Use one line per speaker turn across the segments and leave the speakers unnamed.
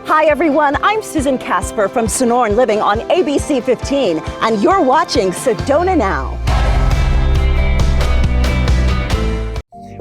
Hi everyone, I'm Susan Casper from Sonoran Living on ABC 15, and you're watching Sedona Now.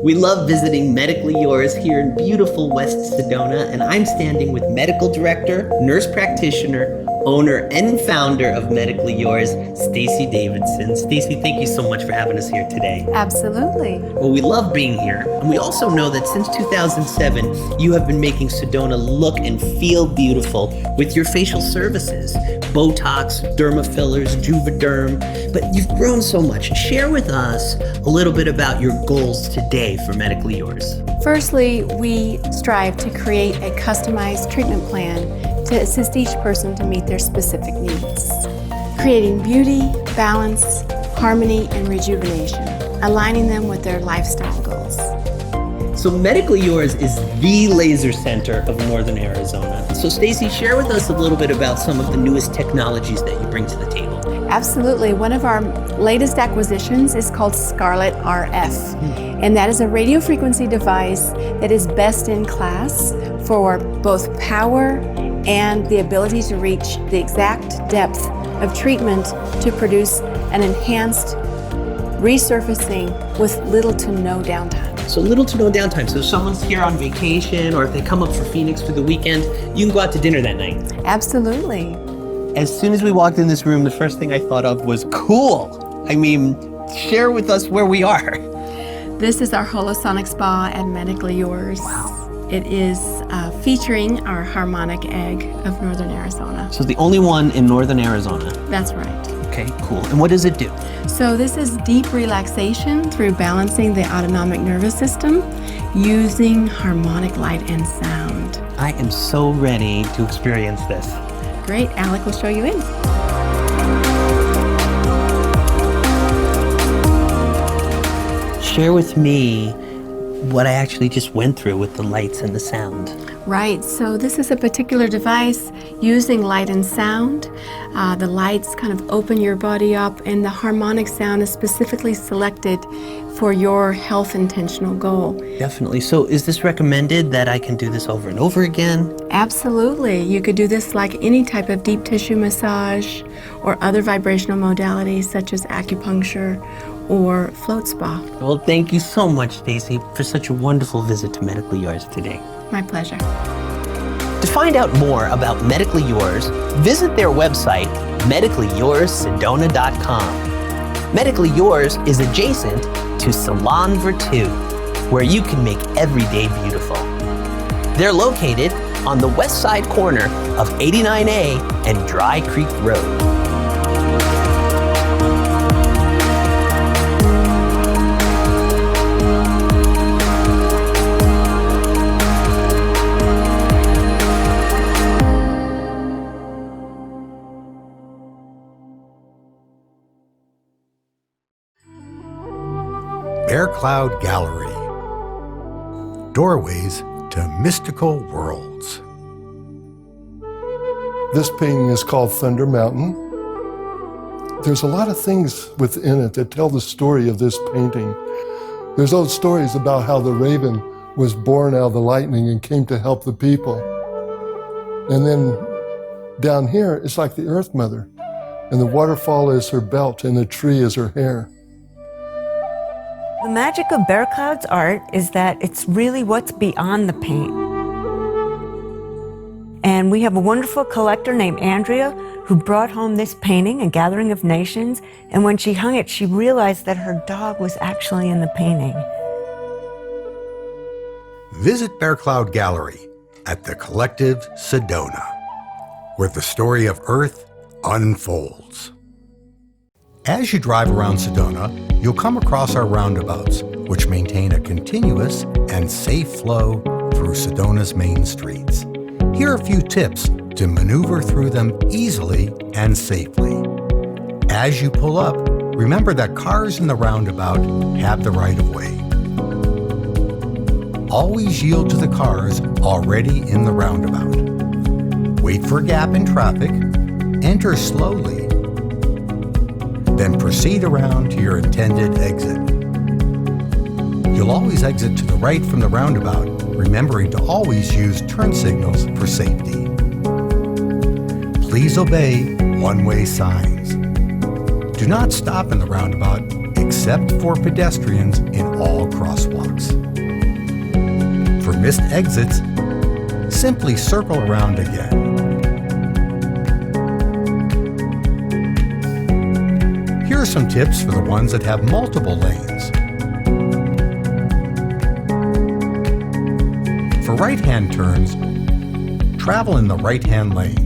We love visiting Medically Yours here in beautiful West Sedona, and I'm standing with medical director, nurse practitioner, owner, and founder of Medically Yours, Stacey Davidson. Stacey, thank you so much for having us here today.
Absolutely.
Well, we love being here, and we also know that since 2007, you have been making Sedona look and feel beautiful with your facial services, Botox, derma fillers, Juvederm, but you've grown so much. Share with us a little bit about your goals today for Medically Yours.
Firstly, we strive to create a customized treatment plan to assist each person to meet their specific needs. Creating beauty, balance, harmony, and rejuvenation, aligning them with their lifestyle goals.
So Medically Yours is the laser center of Northern Arizona. So Stacey, share with us a little bit about some of the newest technologies that you bring to the table.
Absolutely. One of our latest acquisitions is called Scarlett RF. And that is a radio frequency device that is best in class for both power and the ability to reach the exact depth of treatment to produce an enhanced resurfacing with little to no downtime.
So little to no downtime. So if someone's here on vacation or if they come up for Phoenix for the weekend, you can go out to dinner that night.
Absolutely.
As soon as we walked in this room, the first thing I thought of was cool. I mean, share with us where we are.
This is our Holosonic Spa at Medically Yours.
Wow.
It is featuring our harmonic egg of Northern Arizona.
So the only one in Northern Arizona.
That's right.
Okay, cool. And what does it do?
So this is deep relaxation through balancing the autonomic nervous system using harmonic light and sound.
I am so ready to experience this.
Great, Alec will show you in.
Share with me what I actually just went through with the lights and the sound.
Right, so this is a particular device using light and sound. The lights kind of open your body up, and the harmonic sound is specifically selected for your health intentional goal.
Definitely. So is this recommended that I can do this over and over again?
Absolutely. You could do this like any type of deep tissue massage or other vibrational modalities such as acupuncture or float spa.
Well, thank you so much, Stacey, for such a wonderful visit to Medically Yours today.
My pleasure.
To find out more about Medically Yours, visit their website, medicallyourssedona.com. Medically Yours is adjacent to Salon Virtu, where you can make every day beautiful. They're located on the west side corner of 89A and Dry Creek Road.
Bear Cloud Gallery. Doorways to mystical worlds.
This painting is called Thunder Mountain. There's a lot of things within it that tell the story of this painting. There's old stories about how the raven was born out of the lightning and came to help the people. And then down here, it's like the Earth Mother, and the waterfall is her belt and the tree is her hair.
The magic of Bear Cloud's art is that it's really what's beyond the paint. And we have a wonderful collector named Andrea who brought home this painting, A Gathering of Nations, and when she hung it, she realized that her dog was actually in the painting.
Visit Bear Cloud Gallery at the Collective Sedona, where the story of Earth unfolds. As you drive around Sedona, you'll come across our roundabouts, which maintain a continuous and safe flow through Sedona's main streets. Here are a few tips to maneuver through them easily and safely. As you pull up, remember that cars in the roundabout have the right of way. Always yield to the cars already in the roundabout. Wait for a gap in traffic, enter slowly, then proceed around to your intended exit. You'll always exit to the right from the roundabout, remembering to always use turn signals for safety. please obey one-way signs. Do not stop in the roundabout except for pedestrians in all crosswalks. For missed exits, simply circle around again. Here are some tips for the ones that have multiple lanes. For right-hand turns, travel in the right-hand lane.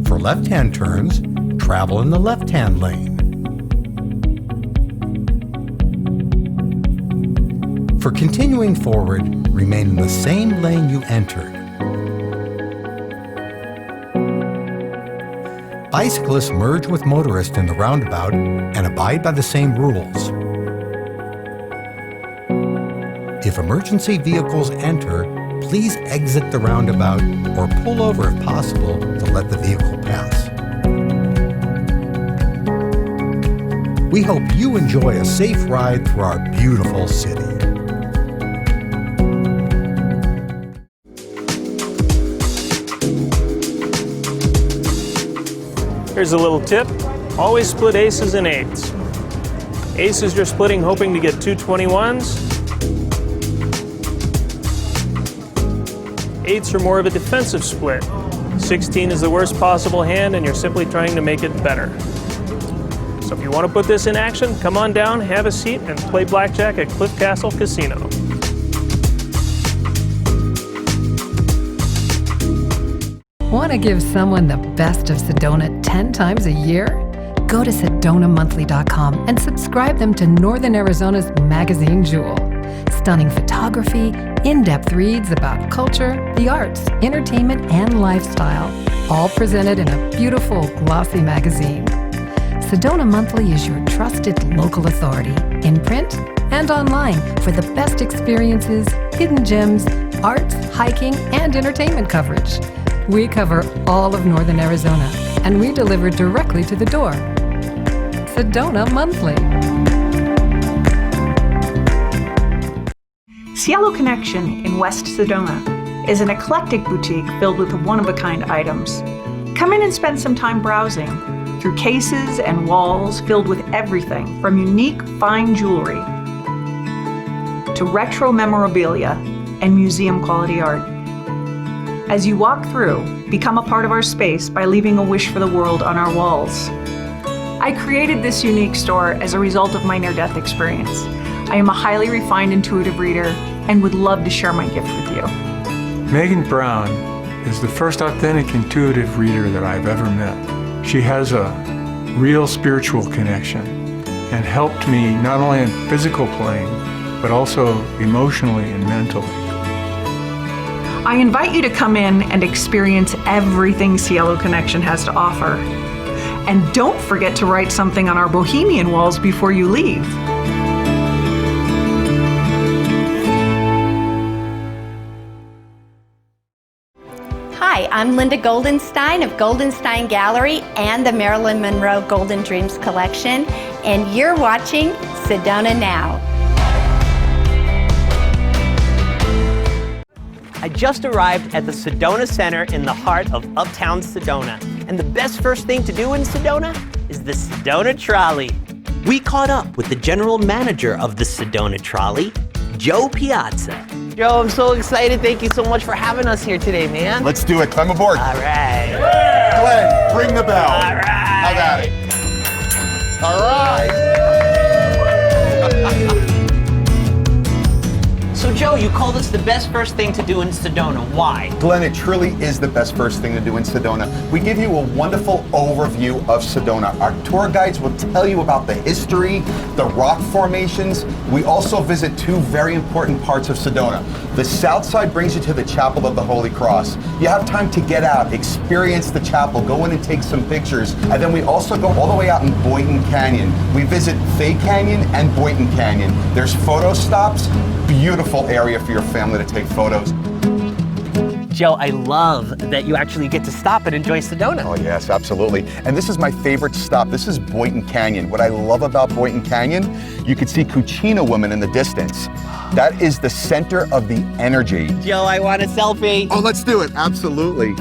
For left-hand turns, travel in the left-hand lane. For continuing forward, remain in the same lane you entered. Bicyclists merge with motorists in the roundabout and abide by the same rules. If emergency vehicles enter, please exit the roundabout or pull over if possible to let the vehicle pass. We hope you enjoy a safe ride through our beautiful city.
Here's a little tip. Always split aces and eights. Aces you're splitting hoping to get two 21s. Eights are more of a defensive split. 16 is the worst possible hand and you're simply trying to make it better. So if you want to put this in action, come on down, have a seat, and play blackjack at Cliff Castle Casino.
Want to give someone the best of Sedona 10 times a year? Go to SedonaMonthly.com and subscribe them to Northern Arizona's magazine Jewel. Stunning photography, in-depth reads about culture, the arts, entertainment, and lifestyle, all presented in a beautiful, glossy magazine. Sedona Monthly is your trusted local authority, in print and online, for the best experiences, hidden gems, arts, hiking, and entertainment coverage. We cover all of Northern Arizona, and we deliver directly to the door. Sedona Monthly.
Cielo Connection in West Sedona is an eclectic boutique filled with one-of-a-kind items. Come in and spend some time browsing through cases and walls filled with everything from unique fine jewelry to retro memorabilia and museum-quality art. As you walk through, become a part of our space by leaving a wish for the world on our walls. I created this unique store as a result of my near-death experience. I am a highly refined intuitive reader and would love to share my gift with you.
Megan Brown is the first authentic intuitive reader that I've ever met. She has a real spiritual connection and helped me not only in physical plane, but also emotionally and mentally.
I invite you to come in and experience everything Cielo Connection has to offer. And don't forget to write something on our bohemian walls before you leave.
Hi, I'm Linda Goldenstein of Goldenstein Gallery and the Marilyn Monroe Golden Dreams Collection, and you're watching Sedona Now.
I just arrived at the Sedona Center in the heart of uptown Sedona. And the best first thing to do in Sedona is the Sedona Trolley. We caught up with the general manager of the Sedona Trolley, Joe Piazza. Joe, I'm so excited. Thank you so much for having us here today, man.
Let's do it. Climb aboard.
All right.
Glenn, ring the bell.
All right.
How about it? All right.
So Joe, you called us the best first thing to do in Sedona. Why?
Glenn, it truly is the best first thing to do in Sedona. We give you a wonderful overview of Sedona. Our tour guides will tell you about the history, the rock formations. We also visit two very important parts of Sedona. The south side brings you to the Chapel of the Holy Cross. You have time to get out, experience the chapel, go in and take some pictures. And then we also go all the way out in Boynton Canyon. We visit Fay Canyon and Boynton Canyon. There's photo stops, beautiful area for your family to take photos.
Joe, I love that you actually get to stop and enjoy Sedona.
Oh yes, absolutely. And this is my favorite stop. This is Boynton Canyon. What I love about Boynton Canyon, you can see Cucina Woman in the distance. That is the center of the energy.
Joe, I want a selfie.
Oh, let's do it. Absolutely.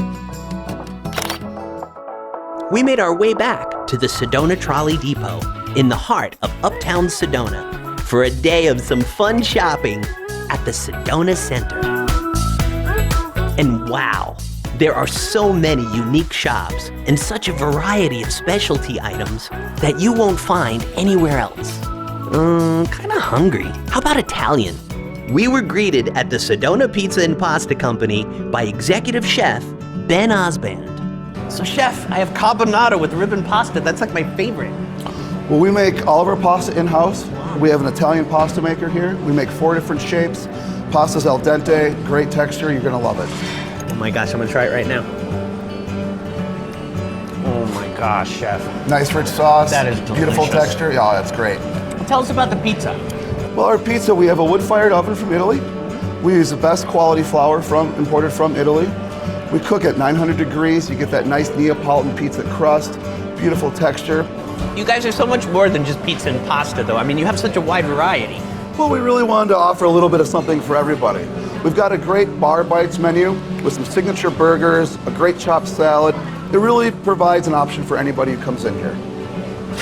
We made our way back to the Sedona Trolley Depot in the heart of uptown Sedona for a day of some fun shopping at the Sedona Center. And wow, there are so many unique shops and such a variety of specialty items that you won't find anywhere else. Kinda hungry. How about Italian? We were greeted at the Sedona Pizza and Pasta Company by executive chef Ben Osband. So chef, I have carbonara with ribbon pasta. That's like my favorite.
Well, we make all of our pasta in-house. We have an Italian pasta maker here. We make 4 different shapes. Pasta's al dente, great texture, you're gonna love it.
Oh my gosh, I'm gonna try it right now. Oh my gosh, chef.
Nice rich sauce.
That is delicious.
Beautiful texture. Yeah, that's great.
Tell us about the pizza.
Well, our pizza, we have a wood-fired oven from Italy. We use the best quality flour imported from Italy. We cook at 900 degrees. You get that nice Neapolitan pizza crust, beautiful texture.
You guys are so much more than just pizza and pasta though. I mean, you have such a wide variety.
Well, we really wanted to offer a little bit of something for everybody. We've got a great bar bites menu with some signature burgers, a great chopped salad. It really provides an option for anybody who comes in here.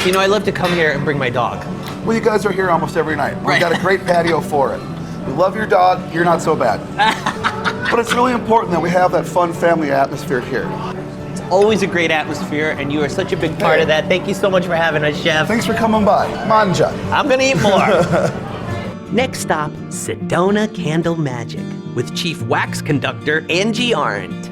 You know, I love to come here and bring my dog.
Well, you guys are here almost every night.
Right.
We've got a great patio for it. We love your dog, you're not so bad. But it's really important that we have that fun family atmosphere here.
It's always a great atmosphere, and you are such a big part of that. Thank you so much for having us, chef.
Thanks for coming by. Manja.
I'm gonna eat more. Next stop, Sedona Candle Magic with Chief Wax Conductor Angie Arendt.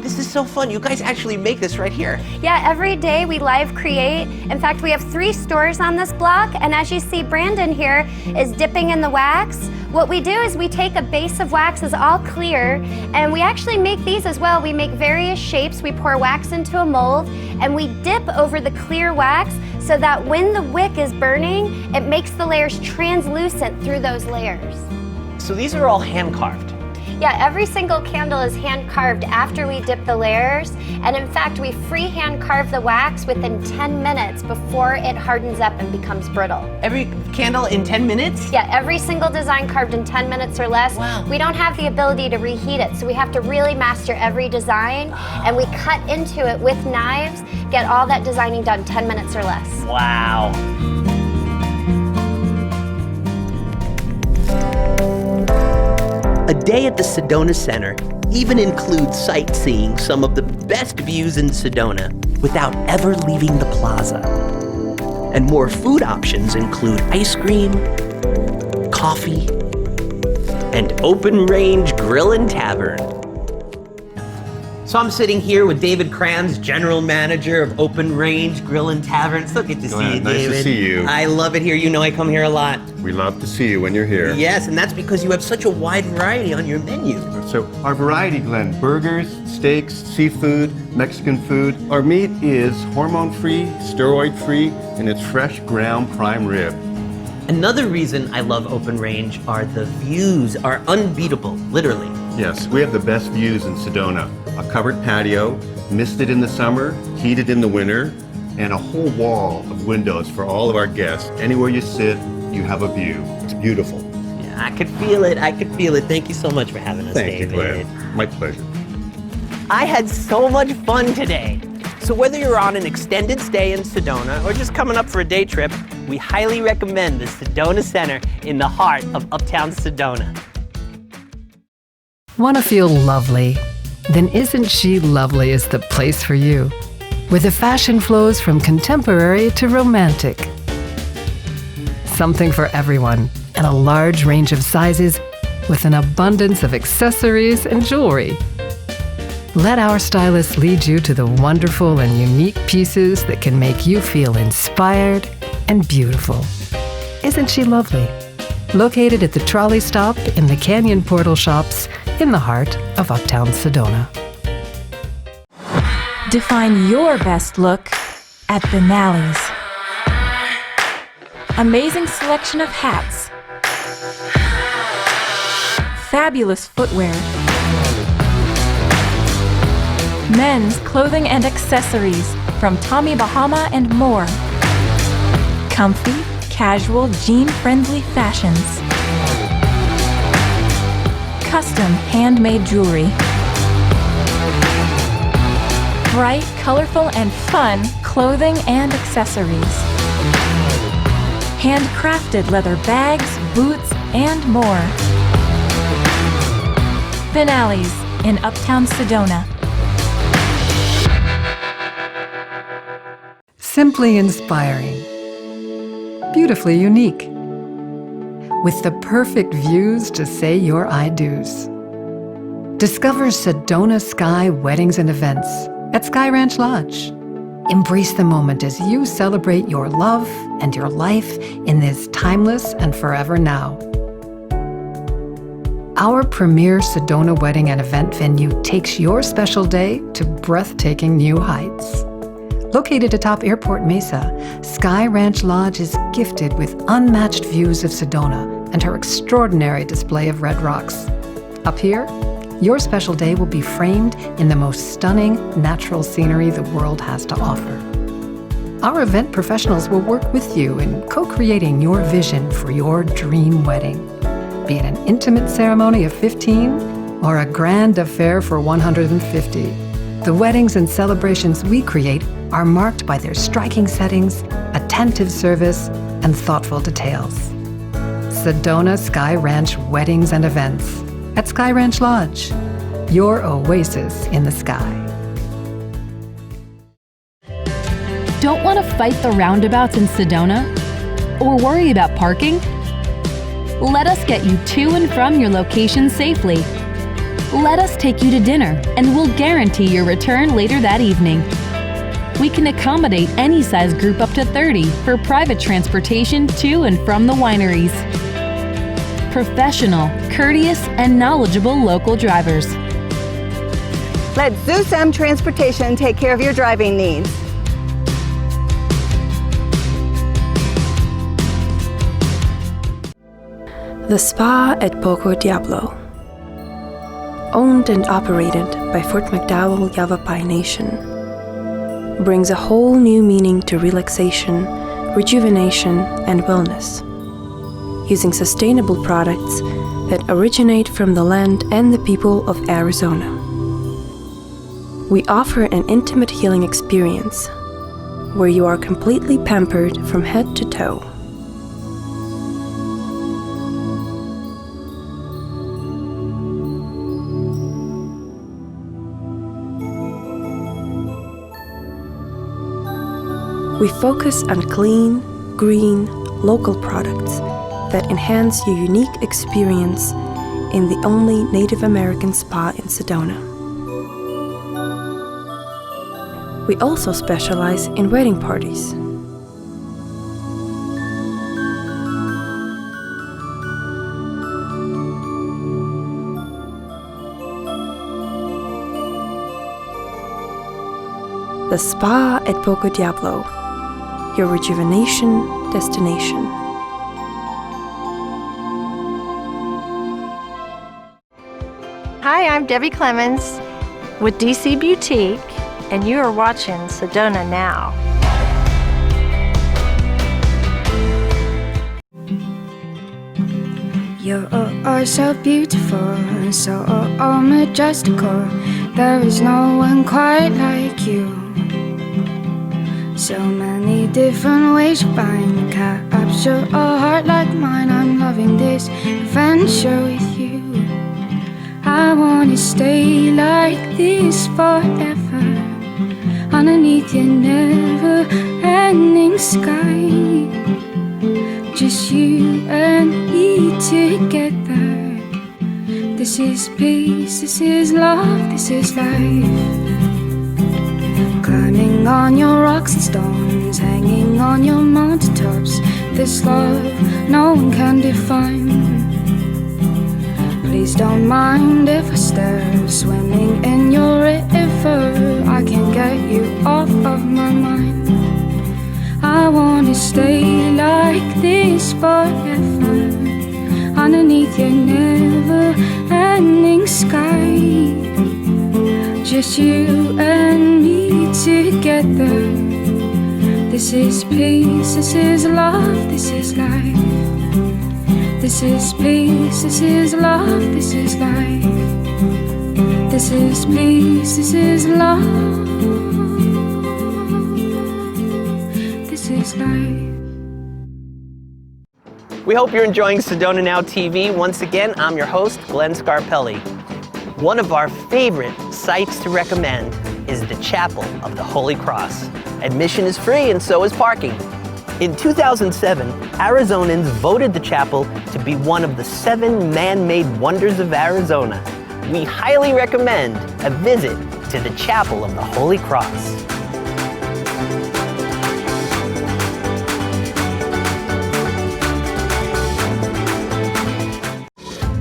This is so fun. You guys actually make this right here.
Yeah, every day we live create. In fact, we have 3 stores on this block, and as you see, Brandon here is dipping in the wax. What we do is we take a base of wax that's all clear, and we actually make these as well. We make various shapes. We pour wax into a mold, and we dip over the clear wax so that when the wick is burning, it makes the layers translucent through those layers.
So these are all hand carved.
Yeah, every single candle is hand carved after we dip the layers, and in fact we freehand carve the wax within 10 minutes before it hardens up and becomes brittle.
Every candle in 10 minutes?
Yeah, every single design carved in 10 minutes or less.
Wow.
We don't have the ability to reheat it, so we have to really master every design, and we cut into it with knives, get all that designing done 10 minutes or less.
Wow. A day at the Sedona Center even includes sightseeing some of the best views in Sedona without ever leaving the plaza. And more food options include ice cream, coffee, and Open Range Grill and Tavern. So I'm sitting here with David Kranz, General Manager of Open Range Grill and Tavern. So good to see you, David.
Nice to see you.
I love it here. You know I come here a lot.
We love to see you when you're here.
Yes, and that's because you have such a wide variety on your menu.
So our variety blend burgers, steaks, seafood, Mexican food. Our meat is hormone-free, steroid-free, and it's fresh ground prime rib.
Another reason I love Open Range are the views are unbeatable, literally.
Yes, we have the best views in Sedona. A covered patio, misted in the summer, heated in the winter, and a whole wall of windows for all of our guests. Anywhere you sit, you have a view. It's beautiful.
Yeah, I could feel it. I could feel it. Thank you so much for having us,
Thank you,
David.
Glenn. My pleasure.
I had so much fun today. So whether you're on an extended stay in Sedona or just coming up for a day trip, we highly recommend the Sedona Center in the heart of uptown Sedona.
Want to feel lovely? Then Isn't She Lovely is the place for you. Where the fashion flows from contemporary to romantic. Something for everyone and a large range of sizes with an abundance of accessories and jewelry. Let our stylists lead you to the wonderful and unique pieces that can make you feel inspired and beautiful. Isn't she lovely? Located at the trolley stop in the Canyon Portal Shops in the heart of uptown Sedona.
Define your best look at Benally's. Amazing selection of hats, fabulous footwear, men's clothing and accessories from Tommy Bahama and more. Comfy, casual, jean-friendly fashions. Custom handmade jewelry. Bright, colorful, and fun clothing and accessories. Handcrafted leather bags, boots, and more. Finales in Uptown Sedona.
Simply inspiring. Beautifully unique. With the perfect views to say your I do's. Discover Sedona Sky Weddings and Events at Sky Ranch Lodge. Embrace the moment as you celebrate your love and your life in this timeless and forever now. Our premier Sedona wedding and event venue takes your special day to breathtaking new heights. Located atop Airport Mesa, Sky Ranch Lodge is gifted with unmatched views of Sedona and her extraordinary display of red rocks. Up here, your special day will be framed in the most stunning natural scenery the world has to offer. Our event professionals will work with you in co-creating your vision for your dream wedding. Be it an intimate ceremony of 15 or a grand affair for 150. The weddings and celebrations we create are marked by their striking settings, attentive service, and thoughtful details. Sedona Sky Ranch Weddings and Events at Sky Ranch Lodge, your oasis in the sky.
Don't want to fight the roundabouts in Sedona? Or worry about parking? Let us get you to and from your location safely. Let us take you to dinner, and we'll guarantee your return later that evening. We can accommodate any size group up to 30 for private transportation to and from the wineries. Professional, courteous, and knowledgeable local drivers.
Let Zeus M Transportation take care of your driving needs.
The Spa at Poco Diablo. Owned and operated by Fort McDowell Yavapai Nation, brings a whole new meaning to relaxation, rejuvenation, and wellness. Using sustainable products that originate from the land and the people of Arizona. We offer an intimate healing experience where you are completely pampered from head to toe. We focus on clean, green, local products that enhance your unique experience in the only Native American spa in Sedona. We also specialize in wedding parties. The Spa at Poco Diablo, your rejuvenation destination.
Hi, I'm Debbie Clemens with DC Boutique, and you are watching Sedona Now.
You are so beautiful, so majestical. There is no one quite like you. So many different ways to find capture a heart like mine. I'm loving this adventure with you. I wanna stay like this forever, underneath your never-ending sky. Just you and me together. This is peace, this is love, this is life. Climbing on your rocks and stones, hanging on your mountaintops. This love no one can define. Please don't mind if I stare, swimming in your river. I can't get you off of my mind. I wanna stay like this forever, underneath your never-ending sky. Just just you and me together. This is peace, this is love, this is life. This is peace, this is love, this is life. This is peace, this is love, this is life.
We hope you're enjoying Sedona Now TV. Once again, I'm your host, Glenn Scarpelli. One of our favorite sites to recommend is the Chapel of the Holy Cross. Admission is free and so is parking. In 2007, Arizonans voted the chapel to be one of the 7 man-made wonders of Arizona. We highly recommend a visit to the Chapel of the Holy Cross.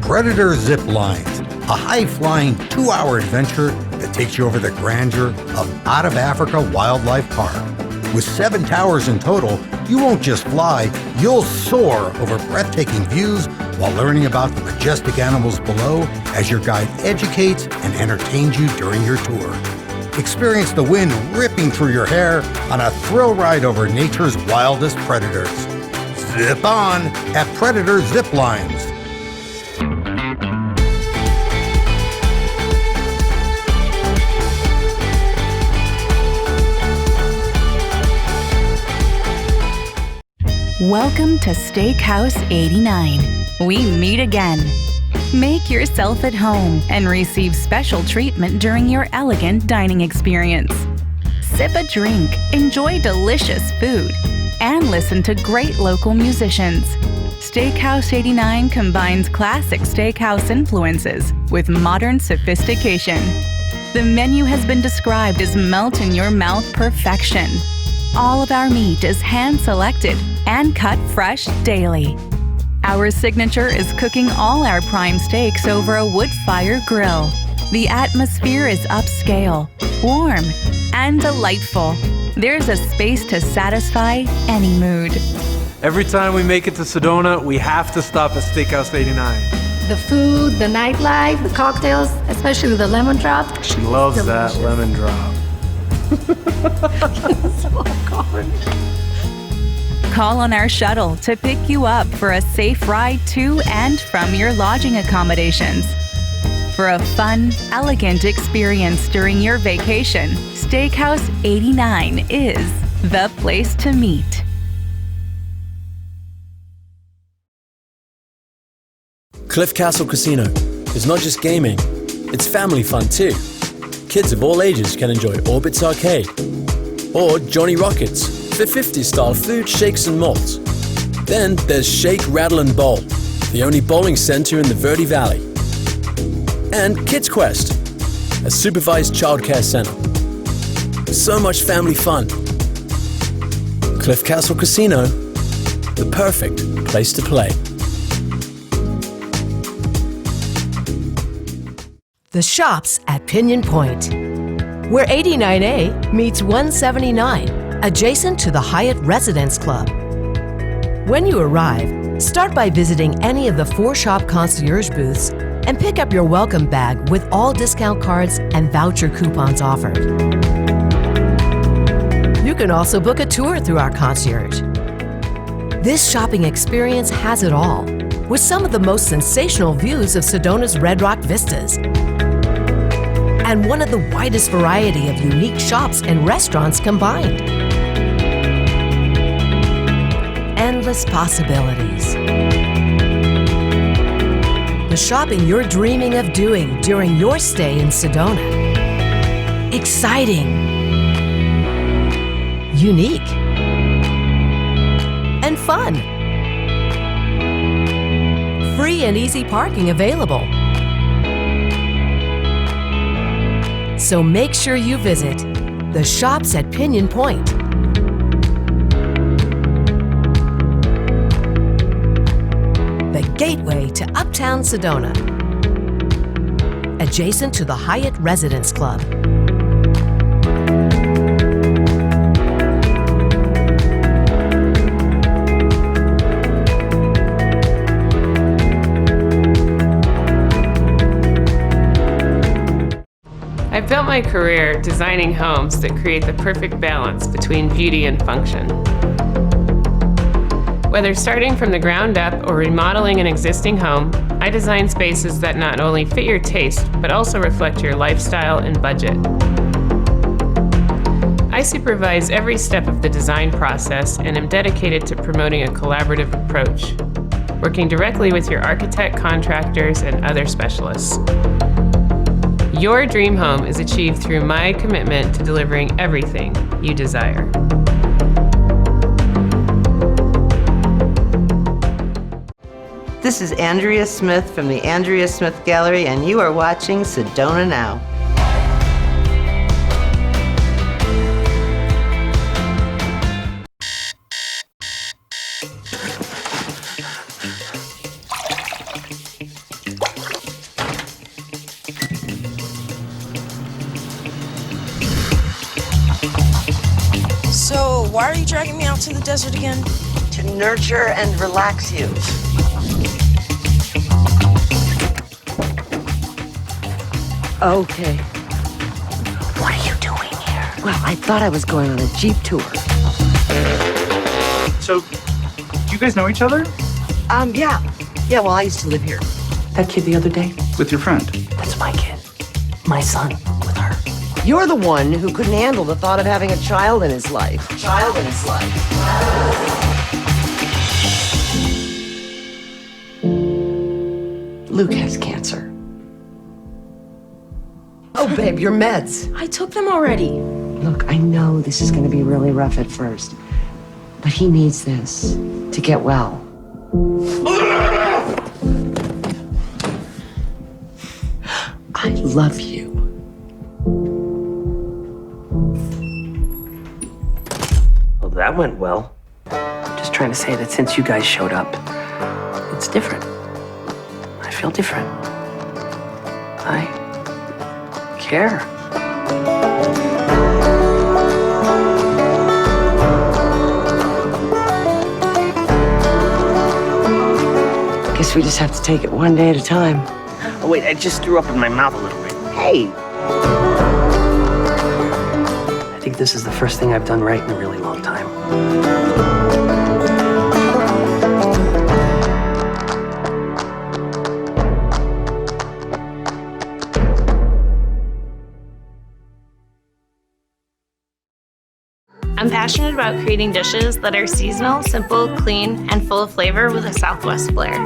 Predator Zip Lines, a high-flying 2-hour adventure that takes you over the grandeur of Out of Africa Wildlife Park. With 7 towers in total, you won't just fly, you'll soar over breathtaking views while learning about the majestic animals below as your guide educates and entertains you during your tour. Experience the wind ripping through your hair on a thrill ride over nature's wildest predators. Zip on at Predator Zip Lines.
Welcome to Steakhouse 89. We meet again. Make yourself at home and receive special treatment during your elegant dining experience. Sip a drink, enjoy delicious food, and listen to great local musicians. Steakhouse 89 combines classic steakhouse influences with modern sophistication. The menu has been described as melt-in-your-mouth perfection. All of our meat is hand-selected and cut fresh daily. Our signature is cooking all our prime steaks over a wood-fire grill. The atmosphere is upscale, warm, and delightful. There's a space to satisfy any mood.
Every time we make it to Sedona, we have to stop at Steakhouse 89.
The food, the nightlife, the cocktails, especially the lemon drop.
She loves that lemon drop.
Call on our shuttle to pick you up for a safe ride to and from your lodging accommodations. For a fun, elegant experience during your vacation, Steakhouse 89 is the place to meet.
Cliff Castle Casino is not just gaming, it's family fun too. Kids of all ages can enjoy Orbit's Arcade or Johnny Rockets for 50s style food, shakes and malts. Then there's Shake, Rattle and Bowl, the only bowling center in the Verde Valley. And Kids Quest, a supervised childcare center. So much family fun. Cliff Castle Casino, the perfect place to play.
The Shops at Pinion Point, where 89A meets 179, adjacent to the Hyatt Residence Club. When you arrive, start by visiting any of the 4 shop concierge booths and pick up your welcome bag with all discount cards and voucher coupons offered. You can also book a tour through our concierge. This shopping experience has it all, with some of the most sensational views of Sedona's Red Rock vistas, and one of the widest variety of unique shops and restaurants combined. Endless possibilities. The shopping you're dreaming of doing during your stay in Sedona. Exciting, unique, and fun. Free and easy parking available. So make sure you visit the Shops at Pinion Point. The gateway to Uptown Sedona, adjacent to the Hyatt Residence Club.
I've
built my career designing homes that create the perfect balance between beauty and function. Whether starting from the ground up or remodeling an existing home, I design spaces that not only fit your taste, but also reflect your lifestyle and budget. I supervise every step of the design process and am dedicated to promoting a collaborative approach, working directly with your architect, contractors, and other specialists. Your dream home is achieved through my commitment to delivering everything you desire.
This is Andrea Smith from the Andrea Smith Gallery, and you are watching Sedona Now.
So, why are you dragging me out to the desert again?
To nurture and relax you.
Okay.
What are you doing here?
Well, I thought I was going on a Jeep tour.
So, do you guys know each other?
Yeah. Yeah, well, I used to live here. That kid the other day?
With your friend?
That's my kid. My son with her. You're the one who couldn't handle the thought of having a child in his life. Luke has cancer. Oh, babe, your meds.
I took them already.
Look, I know this is going to be really rough at first, but he needs this to get well. I love you.
Well, that went well. I'm just trying to say that since you guys showed up, it's different. I feel different. I care.
Guess we just have to take it one day at a time.
Oh, wait, I just threw up in my mouth a little bit.
Hey!
I think this is the first thing I've done right in a really long time.
I'm passionate about creating dishes that are seasonal, simple, clean, and full of flavor with a Southwest flair.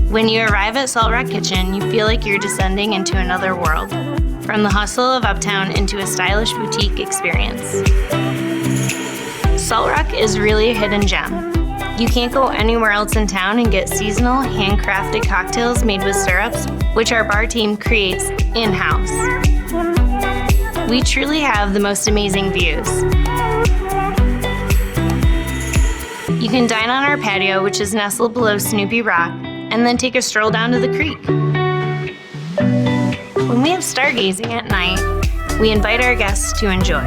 When you arrive at Salt Rock Kitchen, you feel like you're descending into another world, from the hustle of Uptown into a stylish boutique experience. Salt Rock is really a hidden gem. You can't go anywhere else in town and get seasonal, handcrafted cocktails made with syrups, which our bar team creates in-house. We truly have the most amazing views. You can dine on our patio, which is nestled below Snoopy Rock, and then take a stroll down to the creek. When we have stargazing at night, we invite our guests to enjoy.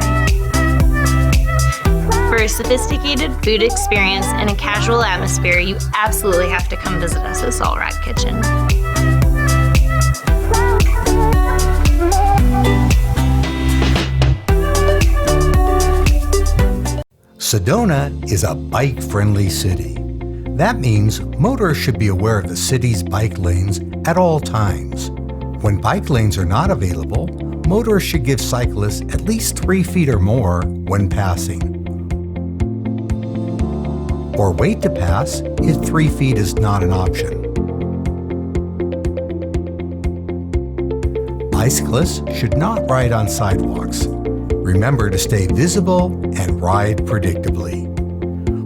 For a sophisticated food experience and a casual atmosphere, you absolutely have to come visit us at Salt Rock Kitchen.
Sedona is a bike-friendly city. That means motorists should be aware of the city's bike lanes at all times. When bike lanes are not available, motorists should give cyclists at least 3 feet or more when passing. Or wait to pass if 3 feet is not an option. Bicyclists should not ride on sidewalks. Remember to stay visible and ride predictably.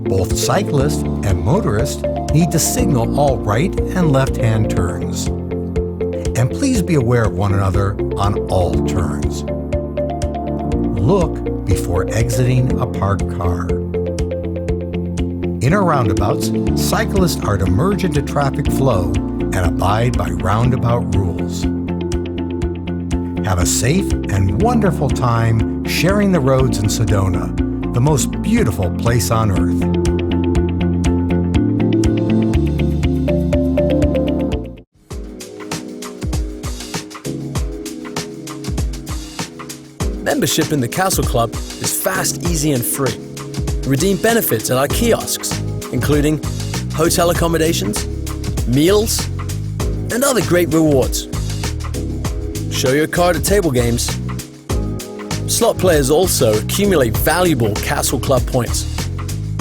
Both cyclists and motorists need to signal all right and left-hand turns. And please be aware of one another on all turns. Look before exiting a parked car. In our roundabouts, cyclists are to merge into traffic flow and abide by roundabout rules. Have a safe and wonderful time sharing the roads in Sedona, the most beautiful place on earth.
Membership in the Castle Club is fast, easy, and free. Redeem benefits at our kiosks, including hotel accommodations, meals, and other great rewards. Show your card at table games. Slot players also accumulate valuable Castle Club points.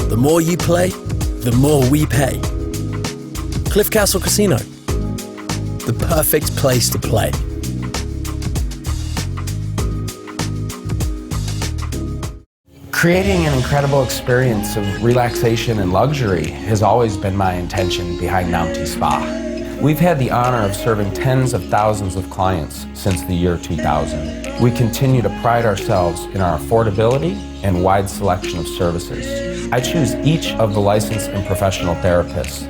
The more you play, the more we pay. Cliff Castle Casino, the perfect place to play.
Creating an incredible experience of relaxation and luxury has always been my intention behind Namty Spa. We've had the honor of serving tens of thousands of clients since the year 2000. We continue to pride ourselves in our affordability and wide selection of services. I choose each of the licensed and professional therapists.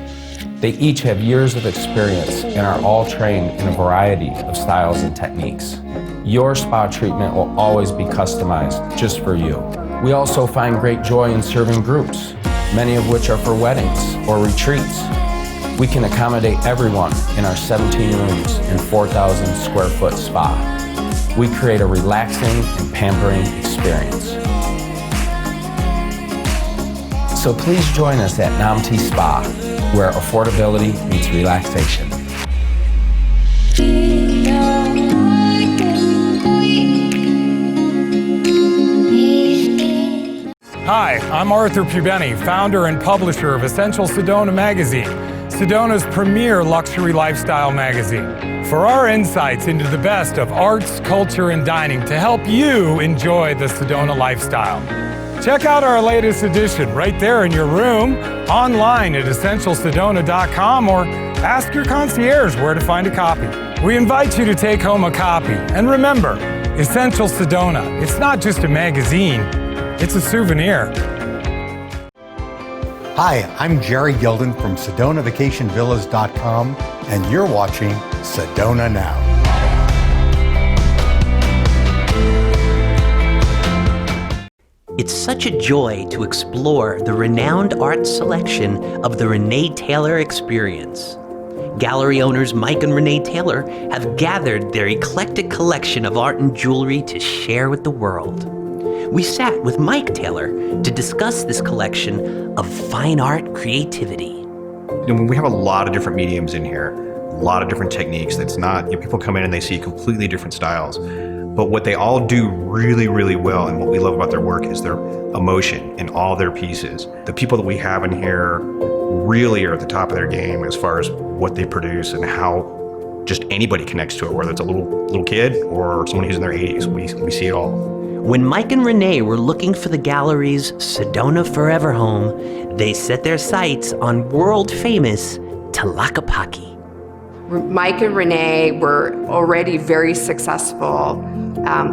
They each have years of experience and are all trained in a variety of styles and techniques. Your spa treatment will always be customized just for you. We also find great joy in serving groups, many of which are for weddings or retreats. We can accommodate everyone in our 17 rooms and 4,000 square foot spa. We create a relaxing and pampering experience. So please join us at Namty Spa, where affordability meets relaxation.
Hi, I'm Arthur Pubeni, founder and publisher of Essential Sedona magazine, Sedona's premier luxury lifestyle magazine. For our insights into the best of arts, culture, and dining to help you enjoy the Sedona lifestyle. Check out our latest edition right there in your room, online at essentialsedona.com, or ask your concierge where to find a copy. We invite you to take home a copy. And remember, Essential Sedona, it's not just a magazine, it's a souvenir.
Hi, I'm Jerry Gilden from SedonaVacationVillas.com, and you're watching Sedona Now.
It's such a joy to explore the renowned art selection of the Renee Taylor experience. Gallery owners Mike and Renee Taylor have gathered their eclectic collection of art and jewelry to share with the world. We sat with Mike Taylor to discuss this collection of fine art creativity.
We have a lot of different mediums in here, a lot of different techniques. That's not, people come in and they see completely different styles. But what they all do really, really well, and what we love about their work, is their emotion in all their pieces. The people that we have in here really are at the top of their game as far as what they produce and how just anybody connects to it, whether it's a little kid or someone who's in their 80s. We see it all.
When Mike and Renee were looking for the gallery's Sedona Forever home, they set their sights on world-famous Tlaquepaque.
Mike and Renee were already very successful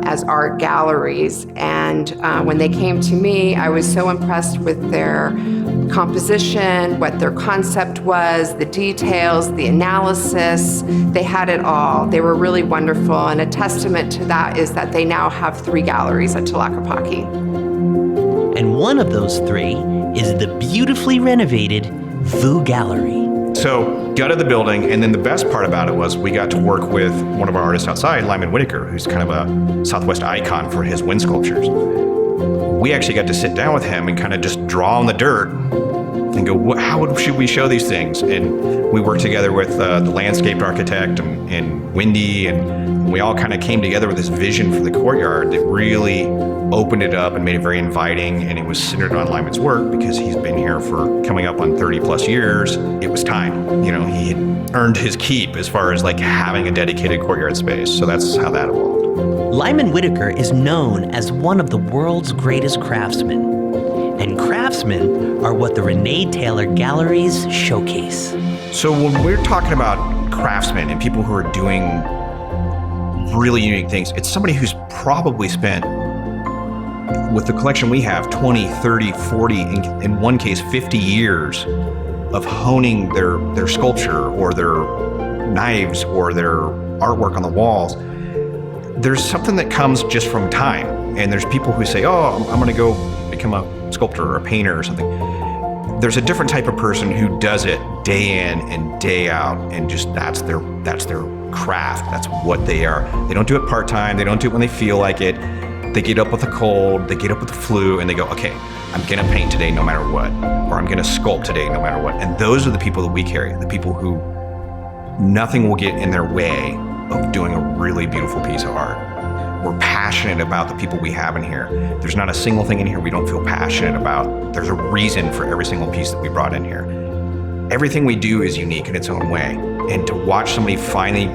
as art galleries, and when they came to me, I was so impressed with their composition, what their concept was, the details, the analysis. They had it all. They were really wonderful, and a testament to that is that they now have 3 galleries at Tlaquepaque.
And one of those 3 is the beautifully renovated Vue Gallery.
So, gutted the building, and then the best part about it was we got to work with one of our artists outside, Lyman Whitaker, who's kind of a Southwest icon for his wind sculptures. We actually got to sit down with him and kind of just draw on the dirt and go, how should we show these things? And we worked together with the landscape architect and Wendy, and we all kind of came together with this vision for the courtyard that really opened it up and made it very inviting, and it was centered on Lyman's work because he's been here for coming up on 30 plus years. It was time. He had earned his keep as far as like having a dedicated courtyard space. So that's how that evolved.
Lyman Whitaker is known as one of the world's greatest craftsmen. And craftsmen are what the Renee Taylor galleries showcase.
So when we're talking about craftsmen and people who are doing really unique things, it's somebody who's probably spent, with the collection we have, 20, 30, 40, in one case 50 years of honing their sculpture or their knives or their artwork on the walls. There's something that comes just from time. And there's people who say, oh, I'm gonna go become a sculptor or a painter or something. There's a different type of person who does it day in and day out, and just that's their craft. That's what they are. They don't do it part-time. They don't do it when they feel like it. They get up with a cold, they get up with the flu, and they go, okay, I'm gonna paint today no matter what, or I'm gonna sculpt today no matter what. And those are the people that we carry, the people who nothing will get in their way of doing a really beautiful piece of art. We're passionate about the people we have in here. There's not a single thing in here we don't feel passionate about. There's a reason for every single piece that we brought in here. Everything we do is unique in its own way. And to watch somebody finally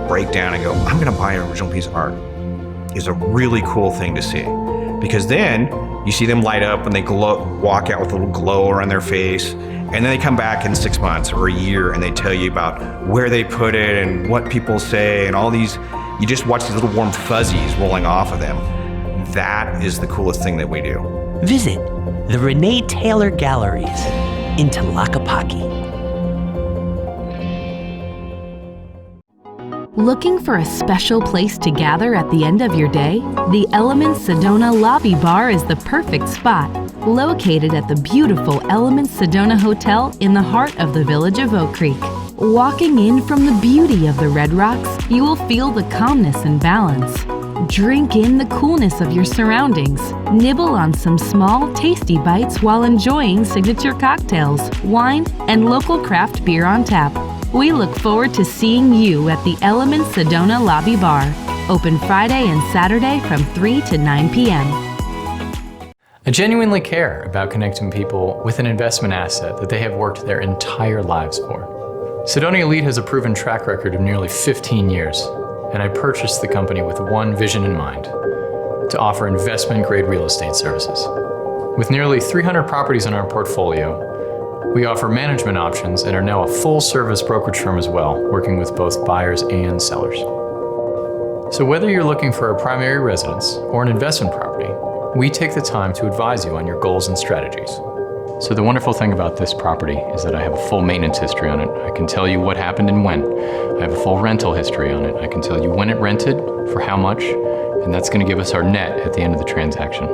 break down and go, I'm gonna buy an original piece of art, is a really cool thing to see. Because then you see them light up and they walk out with a little glow around their face, and then they come back in 6 months or a year and they tell you about where they put it and what people say and all these. You just watch these little warm fuzzies rolling off of them. That is the coolest thing that we do.
Visit the Renee Taylor Galleries in Tlaquepaque.
Looking for a special place to gather at the end of your day? The Elements Sedona Lobby Bar is the perfect spot. Located at the beautiful Elements Sedona Hotel in the heart of the village of Oak Creek. Walking in from the beauty of the Red Rocks, you will feel the calmness and balance. Drink in the coolness of your surroundings. Nibble on some small, tasty bites while enjoying signature cocktails, wine, and local craft beer on tap. We look forward to seeing you at the Elements Sedona Lobby Bar. Open Friday and Saturday from 3 to 9 p.m.
I genuinely care about connecting people with an investment asset that they have worked their entire lives for. Sedona Elite has a proven track record of nearly 15 years, and I purchased the company with one vision in mind: to offer investment-grade real estate services. With nearly 300 properties in our portfolio, we offer management options and are now a full-service brokerage firm as well, working with both buyers and sellers. So whether you're looking for a primary residence or an investment property, we take the time to advise you on your goals and strategies. So the wonderful thing about this property is that I have a full maintenance history on it. I can tell you what happened and when. I have a full rental history on it. I can tell you when it rented, for how much, and that's going to give us our net at the end of the transaction.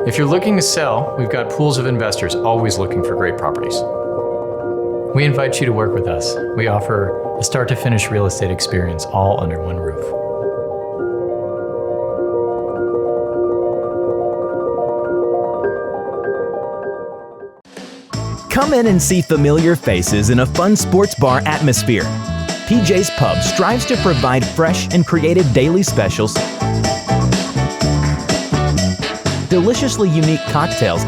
If you're looking to sell, we've got pools of investors always looking for great properties. We invite you to work with us. We offer a start-to-finish real estate experience all under one roof.
Come in and see familiar faces in a fun sports bar atmosphere. PJ's Pub strives to provide fresh and creative daily specials, deliciously unique cocktails,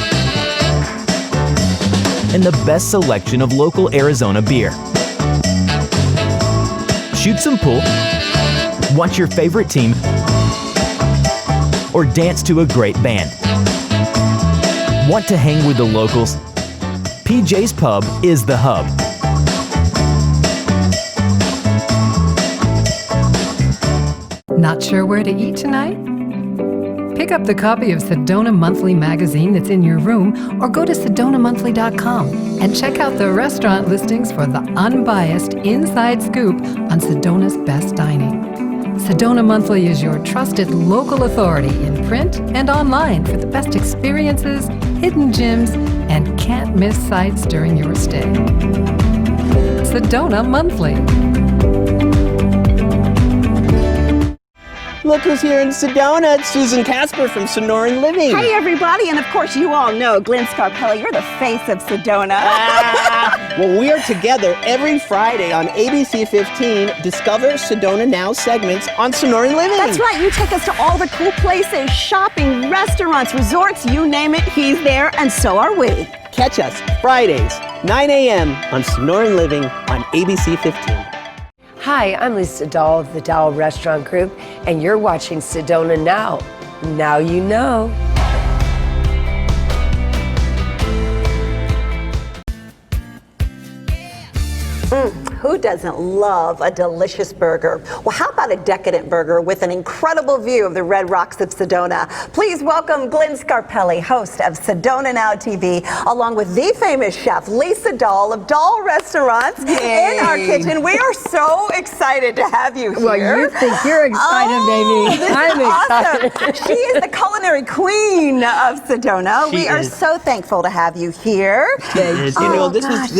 and the best selection of local Arizona beer. Shoot some pool, watch your favorite team, or dance to a great band. Want to hang with the locals? PJ's Pub is the hub.
Not sure where to eat tonight? Pick up the copy of Sedona Monthly magazine that's in your room, or go to sedonamonthly.com and check out the restaurant listings for the unbiased inside scoop on Sedona's best dining. Sedona Monthly is your trusted local authority in print and online for the best experiences, hidden gems, and can't-miss sights during your stay. Sedona Monthly.
Look who's here in Sedona. It's Susan Casper from Sonoran Living.
Hey, everybody. And of course, you all know Glenn Scarpelli. You're the face of Sedona.
Well, we are together every Friday on ABC 15. Discover Sedona Now segments on Sonoran Living.
That's right. You take us to all the cool places, shopping, restaurants, resorts, you name it. He's there, and so are we.
Catch us Fridays, 9 a.m. on Sonoran Living on ABC 15.
Hi, I'm Lisa Dahl of the Dahl Restaurant Group, and you're watching Sedona Now. Now you know.
Who doesn't love a delicious burger? Well, how about a decadent burger with an incredible view of the Red Rocks of Sedona? Please welcome Glenn Scarpelli, host of Sedona Now TV, along with the famous chef Lisa Dahl of Dahl Restaurants in our kitchen. We are so excited to have you here.
Well, you think you're excited, baby.
This
I'm
is
excited.
awesome. She is the culinary queen of Sedona.
She
we are
is.
so thankful to have you here.
You know,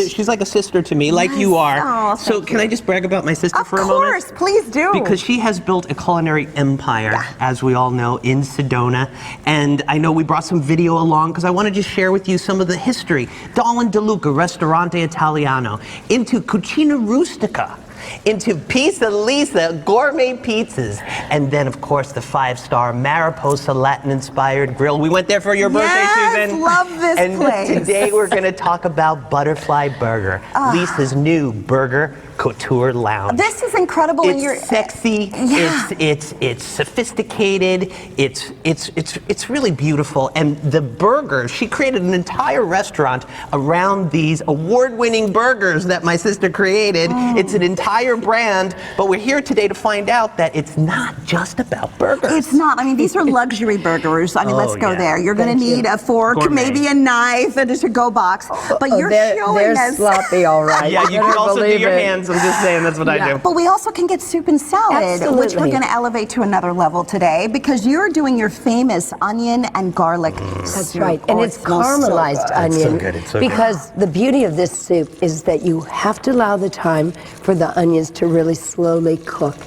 she's like a sister to me, like you are. Oh, so can I just brag about my sister for a moment?
Of course, please do.
Because she has built a culinary empire, as we all know, in Sedona. And I know we brought some video along because I want to just share with you some of the history. Dahlin DeLuca, Ristorante Italiano, into Cucina Rustica, into Pizza Lisa, gourmet pizzas, and then, of course, the 5-star Mariposa Latin-inspired grill. We went there for your birthday, Susan.
Love this
and
place.
Today we're going to talk about Butterfly Burger, Lisa's new burger couture lounge.
This is incredible.
It's sexy. It's sophisticated. It's really beautiful. And the burgers, she created an entire restaurant around these award-winning burgers that my sister created. It's an entire brand, but we're here today to find out that it's not just about burgers.
It's not. I mean, these are luxury burgers. I mean, let's go there. You're going to need a fork,
Gourmet.
maybe a knife, and a to-go box. But you're showing
they're
us.
sloppy, all right.
Yeah, you can also do your hands. I'm just saying, that's what I do.
But we also can get soup and salad, which we're going to elevate to another level today because you're doing your famous onion and garlic
That's
soup.
right, and
Oh,
it's
it smells so
caramelized
good.
onion
It's so good, it's so good.
because the beauty of this soup is that you have to allow the time for the onions to really slowly cook,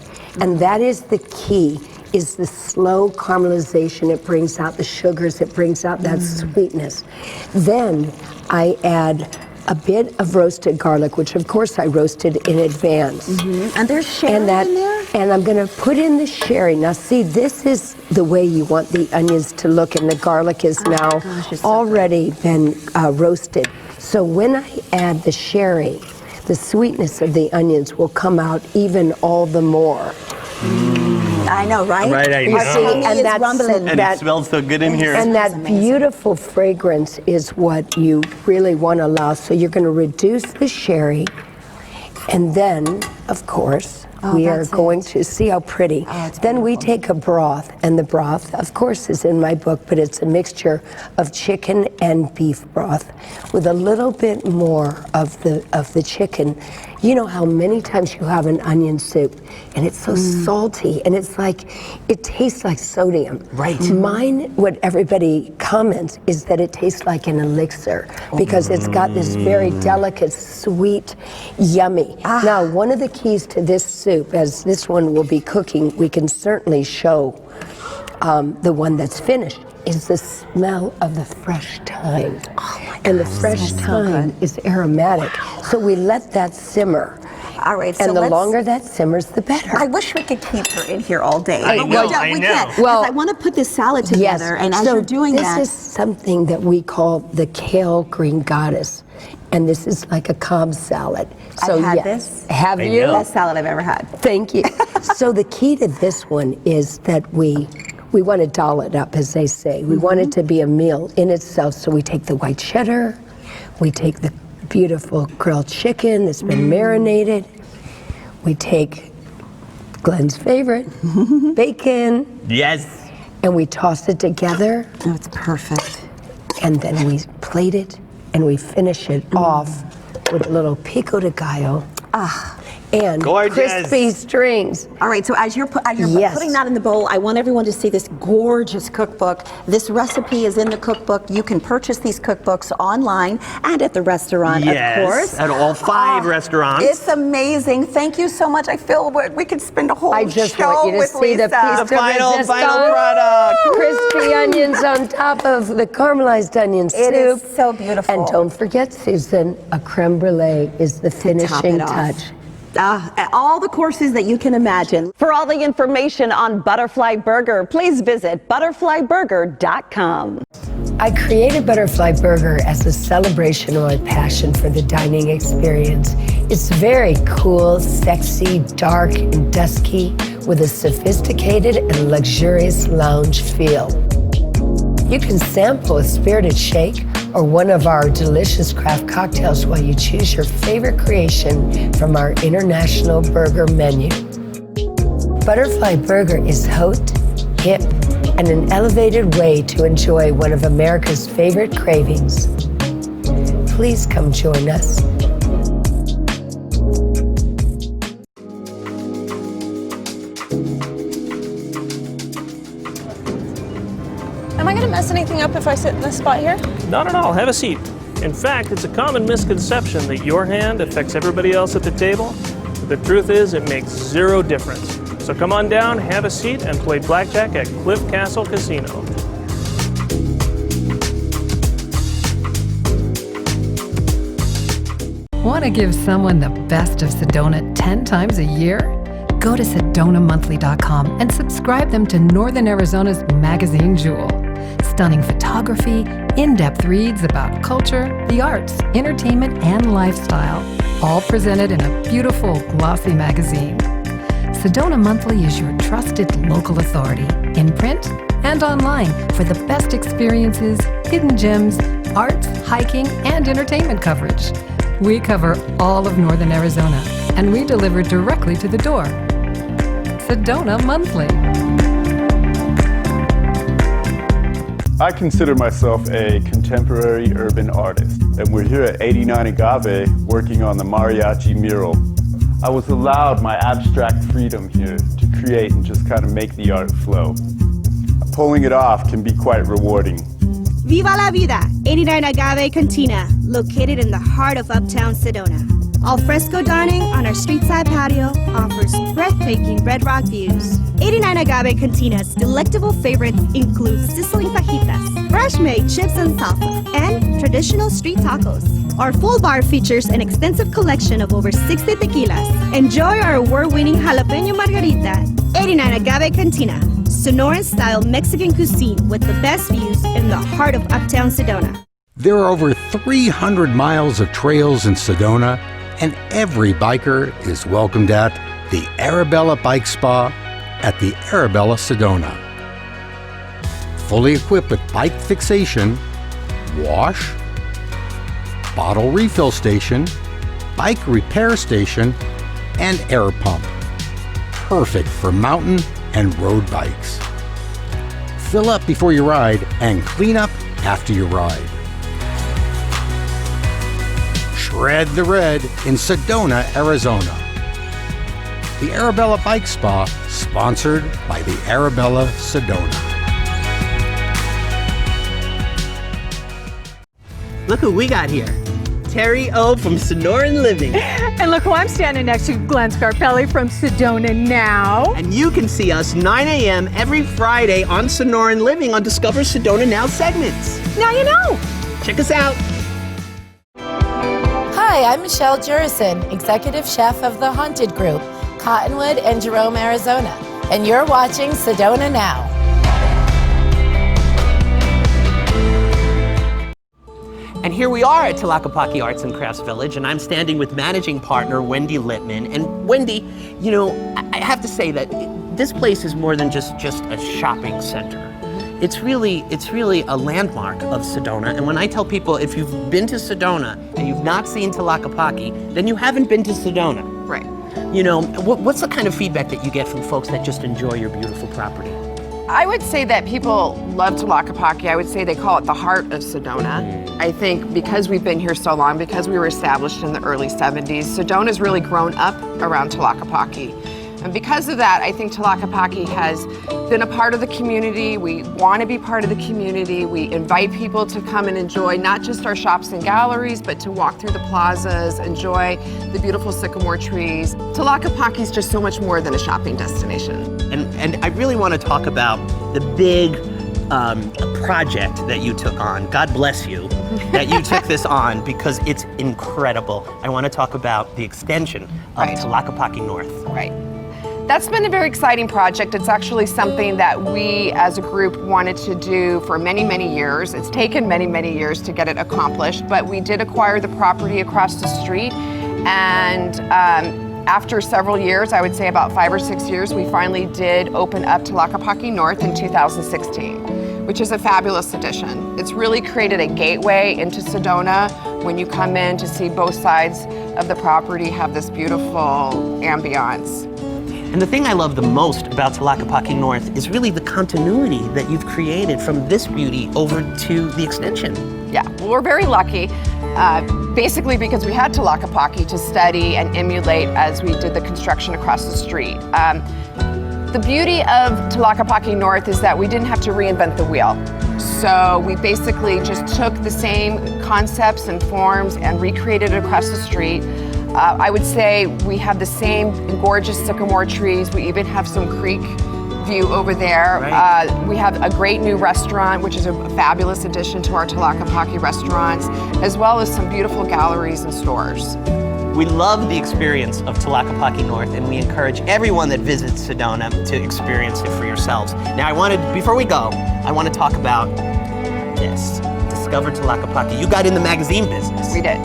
and that is the key. Is the slow caramelization. It brings out the sugars, it brings out that sweetness. Then I add a bit of roasted garlic, which of course I roasted in advance.
And there's sherry in there?
And I'm gonna put in the sherry. Now see, this is the way you want the onions to look, and the garlic is now already been roasted. So when I add the sherry, the sweetness of the onions will come out even all the more.
I know, right?
Right, I
You
know.
see, and that's
rumbling.
And it smells so good in here.
And that beautiful fragrance is what you really want to allow. So you're going to reduce the sherry, and then, of course, we are going to see how pretty. Then we take a broth, and the broth, of course, is in my book, but it's a mixture of chicken and beef broth with a little bit more of the chicken. You know how many times you have an onion soup, and it's so salty, and it's like, it tastes like sodium.
Right.
Mine, what everybody comments, is that it tastes like an elixir, because it's got this very delicate, sweet, yummy. Now, one of the keys to this soup, as this one will be cooking, we can certainly show the one that's finished, is the smell of the fresh thyme. And the fresh thyme is aromatic. So we let that simmer.
All right, so
And the
let's-
longer that simmers, the better.
I wish we could keep her in here all day.
I
But
know,
we don't.
I
We
know.
can't. 'Cause
Well,
I want to put this salad together, and as
so
you're doing that,
this is something that we call the kale green goddess. And this is like a Cobb salad. So
I've had
yes.
this.
Have
I
you?
know. Best salad I've ever had.
Thank you. So the key to this one is that we want to doll it up, as they say. We want it to be a meal in itself. So we take the white cheddar, we take the beautiful grilled chicken that's been marinated, we take Glenn's favorite, bacon.
Yes.
And we toss it together.
Oh, it's perfect.
And then we plate it, and we finish it off with a little pico de gallo. And crispy strings.
All right, so as you're
Yes.
putting that in the bowl, I want everyone to see this gorgeous cookbook. This recipe is in the cookbook. You can purchase these cookbooks online and at the restaurant,
Yes,
of course.
at all 5 restaurants.
It's amazing. Thank you so much. I feel we could spend a whole
I just
show
want you to
with
see the
Lisa.
piece de resistance.
product.
Crispy onions on top of the caramelized onion soup.
It is so beautiful.
And don't forget, Susan, a creme brulee is the finishing
it off.
touch.
All the courses that you can imagine. For all the information on Butterfly Burger, please visit butterflyburger.com.
I created Butterfly Burger as a celebration of my passion for the dining experience. It's very cool, sexy, dark, and dusky with a sophisticated and luxurious lounge feel. You can sample a spirited shake or one of our delicious craft cocktails while you choose your favorite creation from our international burger menu. Butterfly Burger is hot, hip, and an elevated way to enjoy one of America's favorite cravings. Please come join us.
Am I going to mess anything up if I sit in this spot here?
Not at all. Have a seat. In fact, it's a common misconception that your hand affects everybody else at the table. But the truth is, it makes zero difference. So come on down, have a seat, and play blackjack at Cliff Castle Casino.
Want to give someone the best of Sedona 10 times a year? Go to SedonaMonthly.com and subscribe them to Northern Arizona's magazine Jewel. Stunning photography, in-depth reads about culture, the arts, entertainment, and lifestyle, all presented in a beautiful, glossy magazine. Sedona Monthly is your trusted local authority, in print and online, for the best experiences, hidden gems, arts, hiking, and entertainment coverage. We cover all of Northern Arizona, and we deliver directly to the door. Sedona Monthly.
I consider myself a contemporary urban artist, and we're here at 89 Agave working on the mariachi mural. I was allowed my abstract freedom here to create and just kind of make the art flow. Pulling it off can be quite rewarding.
Viva la vida! 89 Agave Cantina, located in the heart of uptown Sedona. Al fresco dining on our street-side patio offers breathtaking Red Rock views. 89 Agave Cantina's delectable favorites include sizzling fajitas, fresh-made chips and salsa, and traditional street tacos. Our full bar features an extensive collection of over 60 tequilas. Enjoy our award-winning jalapeno margarita. 89 Agave Cantina, Sonoran-style Mexican cuisine with the best views in the heart of uptown Sedona.
There are over 300 miles of trails in Sedona, and every biker is welcomed at the Arabella Bike Spa at the Arabella Sedona. Fully equipped with bike fixation, wash, bottle refill station, bike repair station, and air pump. Perfect for mountain and road bikes. Fill up before you ride and clean up after you ride. Shred the red in Sedona, Arizona. The Arabella Bike Spa, sponsored by the Arabella Sedona.
Look who we got here. Terry O from Sonoran Living.
And look who I'm standing next to, Glenn Scarpelli from Sedona Now.
And you can see us 9 a.m. every Friday on Sonoran Living on Discover Sedona Now segments.
Now you know.
Check us out.
Hi, I'm Michelle Jurison, Executive Chef of the Haunted Group, Cottonwood and Jerome, Arizona. And you're watching Sedona Now.
And here we are at Tlaquepaque Arts and Crafts Village, and I'm standing with managing partner Wendy Littman. And Wendy, you know, I have to say that this place is more than just a shopping center. It's really a landmark of Sedona. And when I tell people, if you've been to Sedona and you've not seen Tlaquepaque, then you haven't been to Sedona.
Right.
You know, what's the kind of feedback that you get from folks that just enjoy your beautiful property?
I would say that people love Tlaquepaque. I would say they call it the heart of Sedona. I think because we've been here so long, because we were established in the early 70s, Sedona's really grown up around Tlaquepaque. And because of that, I think Tlaquepaque has been a part of the community. We want to be part of the community. We invite people to come and enjoy not just our shops and galleries, but to walk through the plazas, enjoy the beautiful sycamore trees. Tlaquepaque is just so much more than a shopping destination.
And I really want to talk about the big project that you took on. God bless you that you took this on, because it's incredible. I want to talk about the extension of Tlaquepaque North.
Right. That's been a very exciting project. It's actually something that we as a group wanted to do for many, many years. It's taken many, many years to get it accomplished, but we did acquire the property across the street, and after several years, I would say about 5 or 6 years, we finally did open up Tlaquepaque North in 2016, which is a fabulous addition. It's really created a gateway into Sedona. When you come in to see both sides of the property have this beautiful ambiance.
And the thing I love the most about Tlaquepaque North is really the continuity that you've created from this beauty over to the extension.
Yeah, well, we're very lucky, basically because we had Tlaquepaque to study and emulate as we did the construction across the street. The beauty of Tlaquepaque North is that we didn't have to reinvent the wheel. So we basically just took the same concepts and forms and recreated it across the street. I would say we have the same gorgeous sycamore trees. We even have some creek view over there.
Right.
We have a great new restaurant, which is a fabulous addition to our Tlaquepaque restaurants, as well as some beautiful galleries and stores.
We love the experience of Tlaquepaque North, and we encourage everyone that visits Sedona to experience it for yourselves. Now, before we go, I want to talk about this. Discover Tlaquepaque. You got in the magazine business.
We did.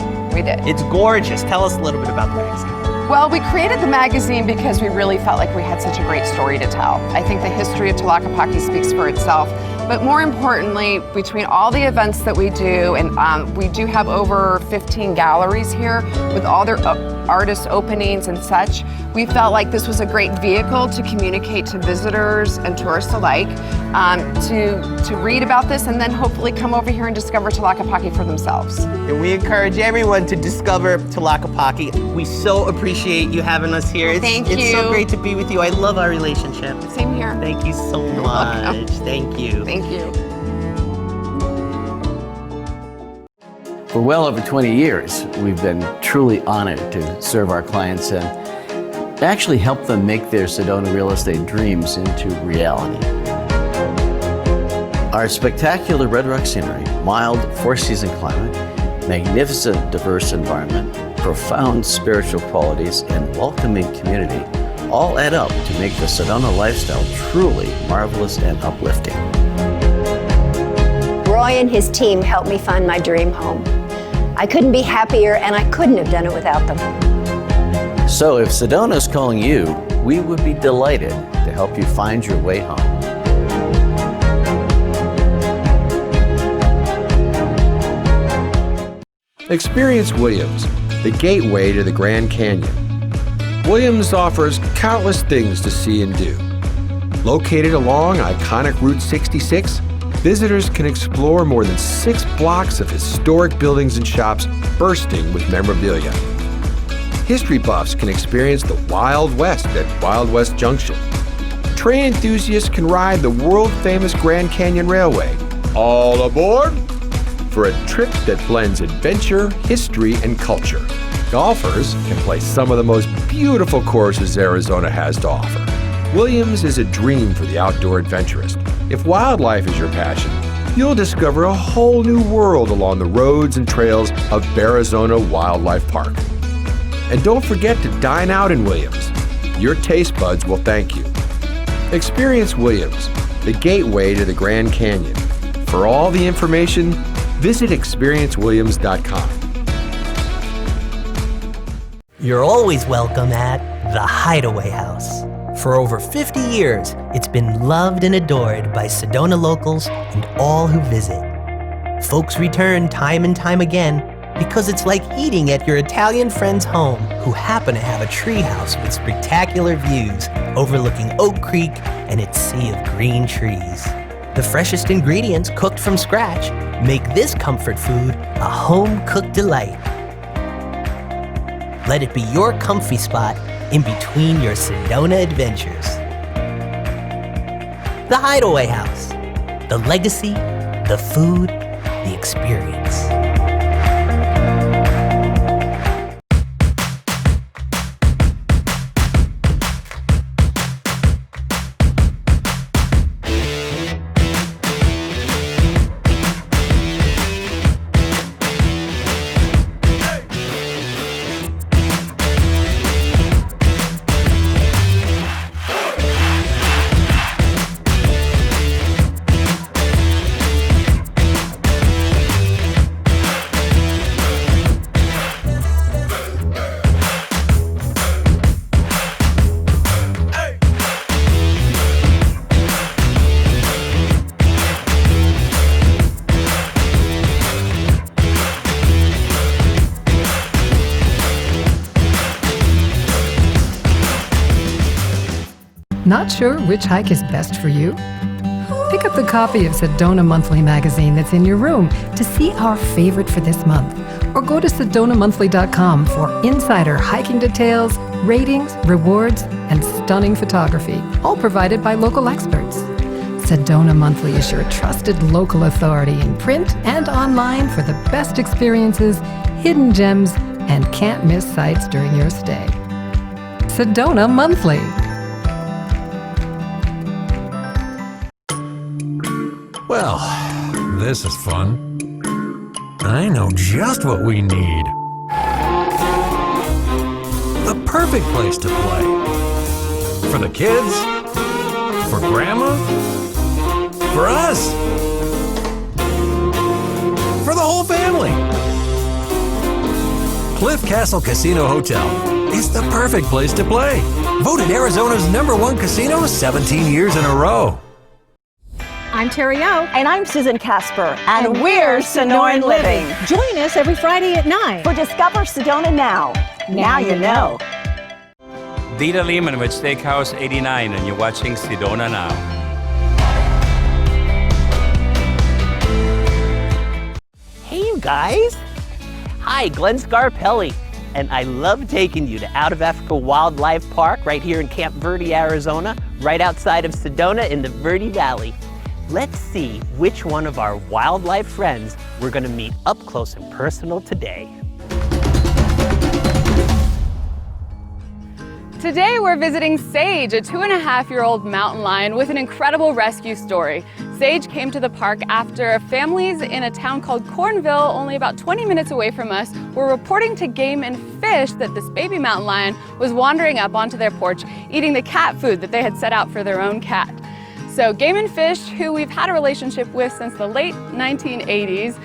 It's gorgeous. Tell us a little bit about the magazine.
Well, we created the magazine because we really felt like we had such a great story to tell. I think the history of Tlaquepaque speaks for itself. But more importantly, between all the events that we do, and we do have over 15 galleries here with all their artist openings and such, we felt like this was a great vehicle to communicate to visitors and tourists alike, to read about this and then hopefully come over here and discover Tlaquepaque for themselves.
And we encourage everyone to discover Tlaquepaque. We so appreciate you having us here.
Thank you.
It's so great to be with you. I love our relationship.
Same here.
Thank you so much. Thank you.
Thank you.
For well over 20 years, we've been truly honored to serve our clients and actually help them make their Sedona real estate dreams into reality. Our spectacular Red Rock scenery, mild four-season climate, magnificent diverse environment, profound spiritual qualities, and welcoming community all add up to make the Sedona lifestyle truly marvelous and uplifting.
Roy and his team helped me find my dream home. I couldn't be happier, and I couldn't have done it without them.
So if Sedona's calling you, we would be delighted to help you find your way home.
Experience Williams, the gateway to the Grand Canyon. Williams offers countless things to see and do. Located along iconic Route 66, visitors can explore more than 6 blocks of historic buildings and shops bursting with memorabilia. History buffs can experience the Wild West at Wild West Junction. Train enthusiasts can ride the world-famous Grand Canyon Railway. All aboard for a trip that blends adventure, history, and culture. Golfers can play some of the most beautiful courses Arizona has to offer. Williams is a dream for the outdoor adventurist. If wildlife is your passion, you'll discover a whole new world along the roads and trails of Arizona Wildlife Park. And don't forget to dine out in Williams. Your taste buds will thank you. Experience Williams, the gateway to the Grand Canyon. For all the information, visit experiencewilliams.com.
You're always welcome at the Hideaway House. For over 50 years, it's been loved and adored by Sedona locals and all who visit. Folks return time and time again because it's like eating at your Italian friend's home who happen to have a treehouse with spectacular views overlooking Oak Creek and its sea of green trees. The freshest ingredients cooked from scratch make this comfort food a home-cooked delight. Let it be your comfy spot in between your Sedona adventures. The Hideaway House. The legacy, the food, the experience.
Not sure which hike is best for you? Pick up the copy of Sedona Monthly magazine that's in your room to see our favorite for this month. Or go to SedonaMonthly.com for insider hiking details, ratings, rewards, and stunning photography, all provided by local experts. Sedona Monthly is your trusted local authority in print and online for the best experiences, hidden gems, and can't-miss sights during your stay. Sedona Monthly.
Well, this is fun. I know just what we need. The perfect place to play. For the kids, for Grandma, for us, for the whole family. Cliff Castle Casino Hotel is the perfect place to play. Voted Arizona's #1 casino 17 years in a row.
I'm Terry O.
And I'm Susan Casper. And we're Sonoran Living.
Join us every Friday at 9
for Discover Sedona Now. Now you know.
Dita Lehman with Steakhouse 89, and you're watching Sedona Now.
Hey, you guys. Hi, Glenn Scarpelli. And I love taking you to Out of Africa Wildlife Park right here in Camp Verde, Arizona, right outside of Sedona in the Verde Valley. Let's see which one of our wildlife friends we're going to meet up close and personal today.
Today we're visiting Sage, a 2.5-year-old mountain lion with an incredible rescue story. Sage came to the park after families in a town called Cornville, only about 20 minutes away from us, were reporting to Game and Fish that this baby mountain lion was wandering up onto their porch, eating the cat food that they had set out for their own cat. So Game and Fish, who we've had a relationship with since the late 1980s,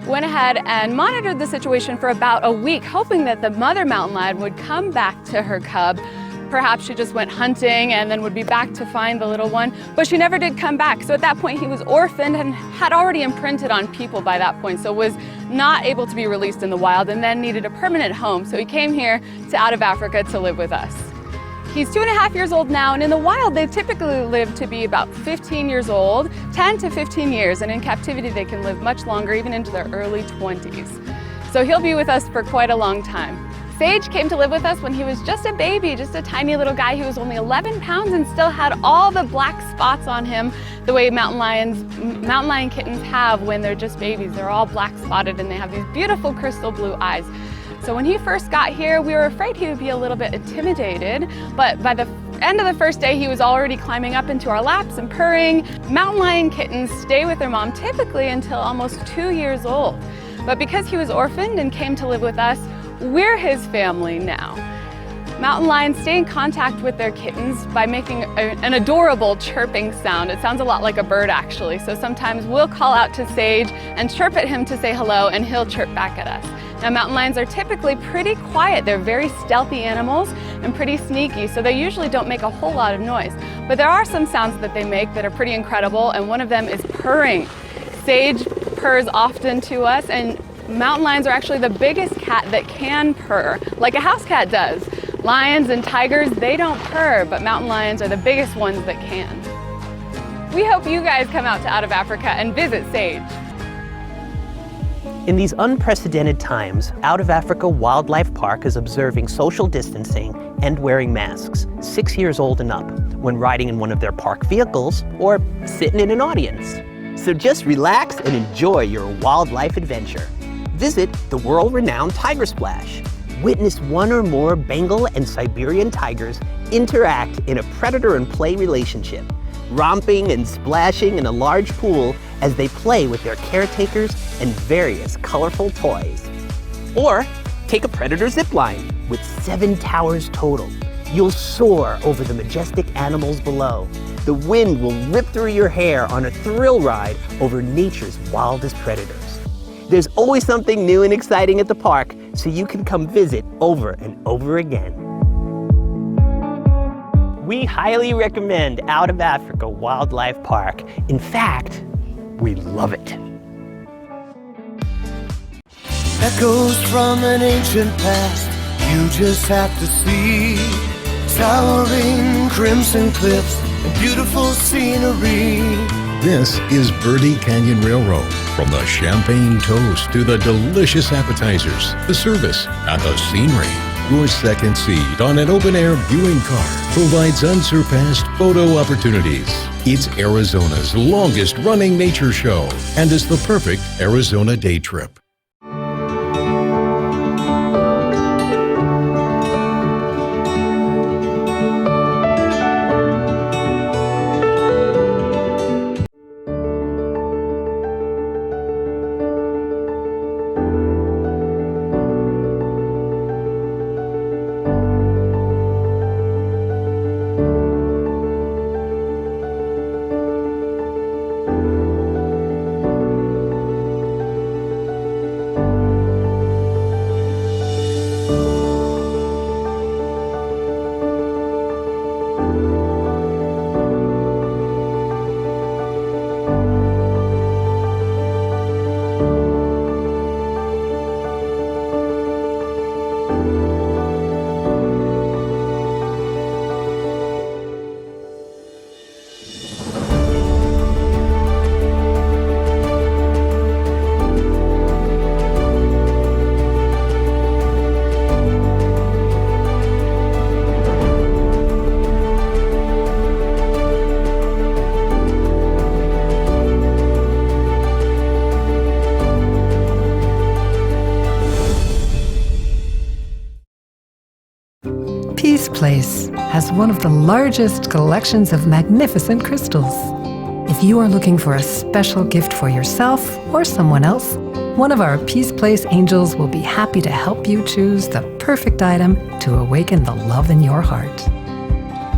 went ahead and monitored the situation for about a week, hoping that the mother mountain lion would come back to her cub. Perhaps she just went hunting and then would be back to find the little one, but she never did come back. So at that point he was orphaned and had already imprinted on people by that point, so was not able to be released in the wild and then needed a permanent home. So he came here to Out of Africa to live with us. He's 2.5 years old now, and in the wild they typically live to be about 15 years old, 10 to 15 years, and in captivity they can live much longer, even into their early 20s. So he'll be with us for quite a long time. Sage came to live with us when he was just a baby, just a tiny little guy. He was only 11 pounds and still had all the black spots on him, the way mountain lion kittens have when they're just babies. They're all black spotted and they have these beautiful crystal blue eyes. So when he first got here, we were afraid he would be a little bit intimidated, but by the end of the first day, he was already climbing up into our laps and purring. Mountain lion kittens stay with their mom typically until almost 2 years old. But because he was orphaned and came to live with us, we're his family now. Mountain lions stay in contact with their kittens by making an adorable chirping sound. It sounds a lot like a bird actually, so sometimes we'll call out to Sage and chirp at him to say hello, and he'll chirp back at us. Now mountain lions are typically pretty quiet. They're very stealthy animals and pretty sneaky, so they usually don't make a whole lot of noise. But there are some sounds that they make that are pretty incredible, and one of them is purring. Sage purrs often to us, and mountain lions are actually the biggest cat that can purr, like a house cat does. Lions and tigers, they don't purr, but mountain lions are the biggest ones that can. We hope you guys come out to Out of Africa and visit Sage.
In these unprecedented times, Out of Africa Wildlife Park is observing social distancing and wearing masks, 6 years old and up, when riding in one of their park vehicles or sitting in an audience. So just relax and enjoy your wildlife adventure. Visit the world-renowned Tiger Splash. Witness one or more Bengal and Siberian tigers interact in a predator and prey relationship, romping and splashing in a large pool as they play with their caretakers and various colorful toys. Or take a predator zip line with 7 towers total. You'll soar over the majestic animals below. The wind will rip through your hair on a thrill ride over nature's wildest predators. There's always something new and exciting at the park, so you can come visit over and over again. We highly recommend Out of Africa Wildlife Park. In fact, we love it.
Echoes from an ancient past, you just have to see. Towering crimson cliffs and beautiful scenery.
This is Verde Canyon Railroad. From the champagne toast to the delicious appetizers, the service, and the scenery.
Your second seat on an open-air viewing car provides unsurpassed photo opportunities. It's Arizona's longest-running nature show and is the perfect Arizona day trip.
Peace Place has one of the largest collections of magnificent crystals. If you are looking for a special gift for yourself or someone else, one of our Peace Place angels will be happy to help you choose the perfect item to awaken the love in your heart.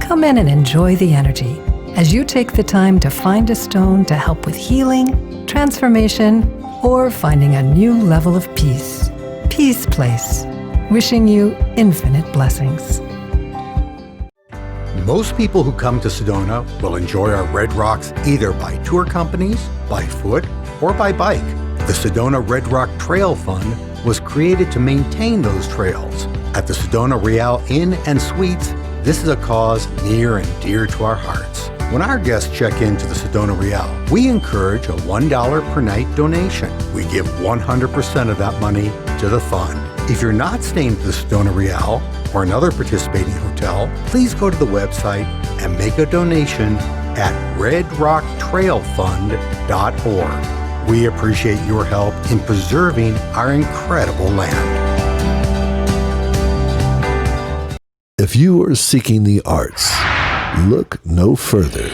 Come in and enjoy the energy as you take the time to find a stone to help with healing, transformation, or finding a new level of peace. Peace Place, wishing you infinite blessings.
Most people who come to Sedona will enjoy our Red Rocks either by tour companies, by foot, or by bike. The Sedona Red Rock Trail Fund was created to maintain those trails. At the Sedona Real Inn and Suites, this is a cause near and dear to our hearts. When our guests check into the Sedona Real, we encourage a $1 per night donation. We give 100% of that money to the fund. If you're not staying at the Sedona Real or another participating hotel, please go to the website and make a donation at redrocktrailfund.org. We appreciate your help in preserving our incredible land.
If you are seeking the arts, look no further.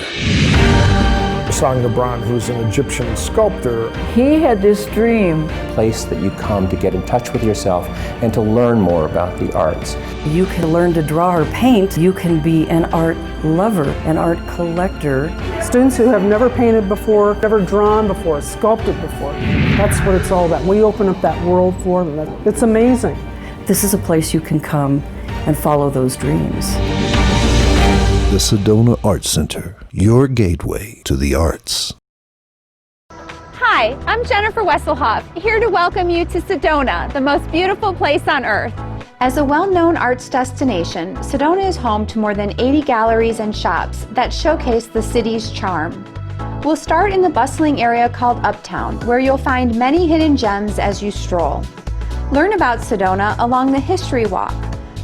Sangabran, who's an Egyptian sculptor.
He had this dream. Place that you come to get in touch with yourself and to learn more about the arts.
You can learn to draw or paint. You can be an art lover, an art collector.
Students who have never painted before, never drawn before, sculpted before. That's what it's all about. We open up that world for them. It's amazing.
This is a place you can come and follow those dreams.
The Sedona Arts Center, your gateway to the arts.
Hi, I'm Jennifer Wesselhoff, here to welcome you to Sedona, the most beautiful place on earth. As a well-known arts destination, Sedona is home to more than 80 galleries and shops that showcase the city's charm. We'll start in the bustling area called Uptown, where you'll find many hidden gems as you stroll. Learn about Sedona along the History Walk.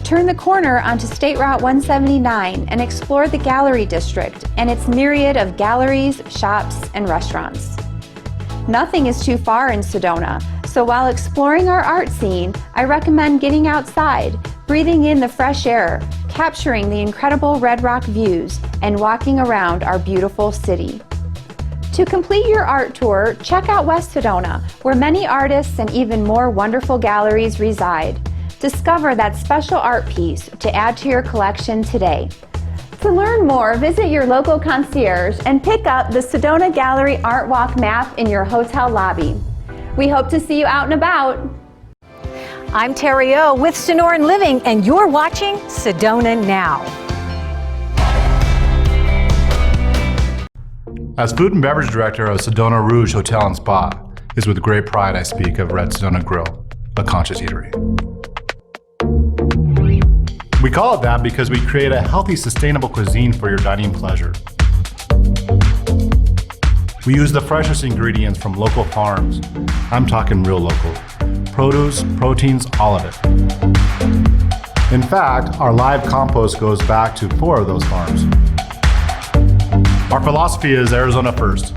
Turn the corner onto State Route 179 and explore the Gallery District and its myriad of galleries, shops, and restaurants. Nothing is too far in Sedona, so while exploring our art scene, I recommend getting outside, breathing in the fresh air, capturing the incredible Red Rock views, and walking around our beautiful city. To complete your art tour, check out West Sedona, where many artists and even more wonderful galleries reside. Discover that special art piece to add to your collection today. To learn more, visit your local concierge and pick up the Sedona Gallery Art Walk map in your hotel lobby. We hope to see you out and about.
I'm Terry O with Sonoran Living, and you're watching Sedona Now.
As food and beverage director of Sedona Rouge Hotel and Spa, it is with great pride I speak of Red Sedona Grill, a conscious eatery. We call it that because we create a healthy, sustainable cuisine for your dining pleasure. We use the freshest ingredients from local farms. I'm talking real local. Produce, proteins, all of it. In fact, our live compost goes back to 4 of those farms. Our philosophy is Arizona first.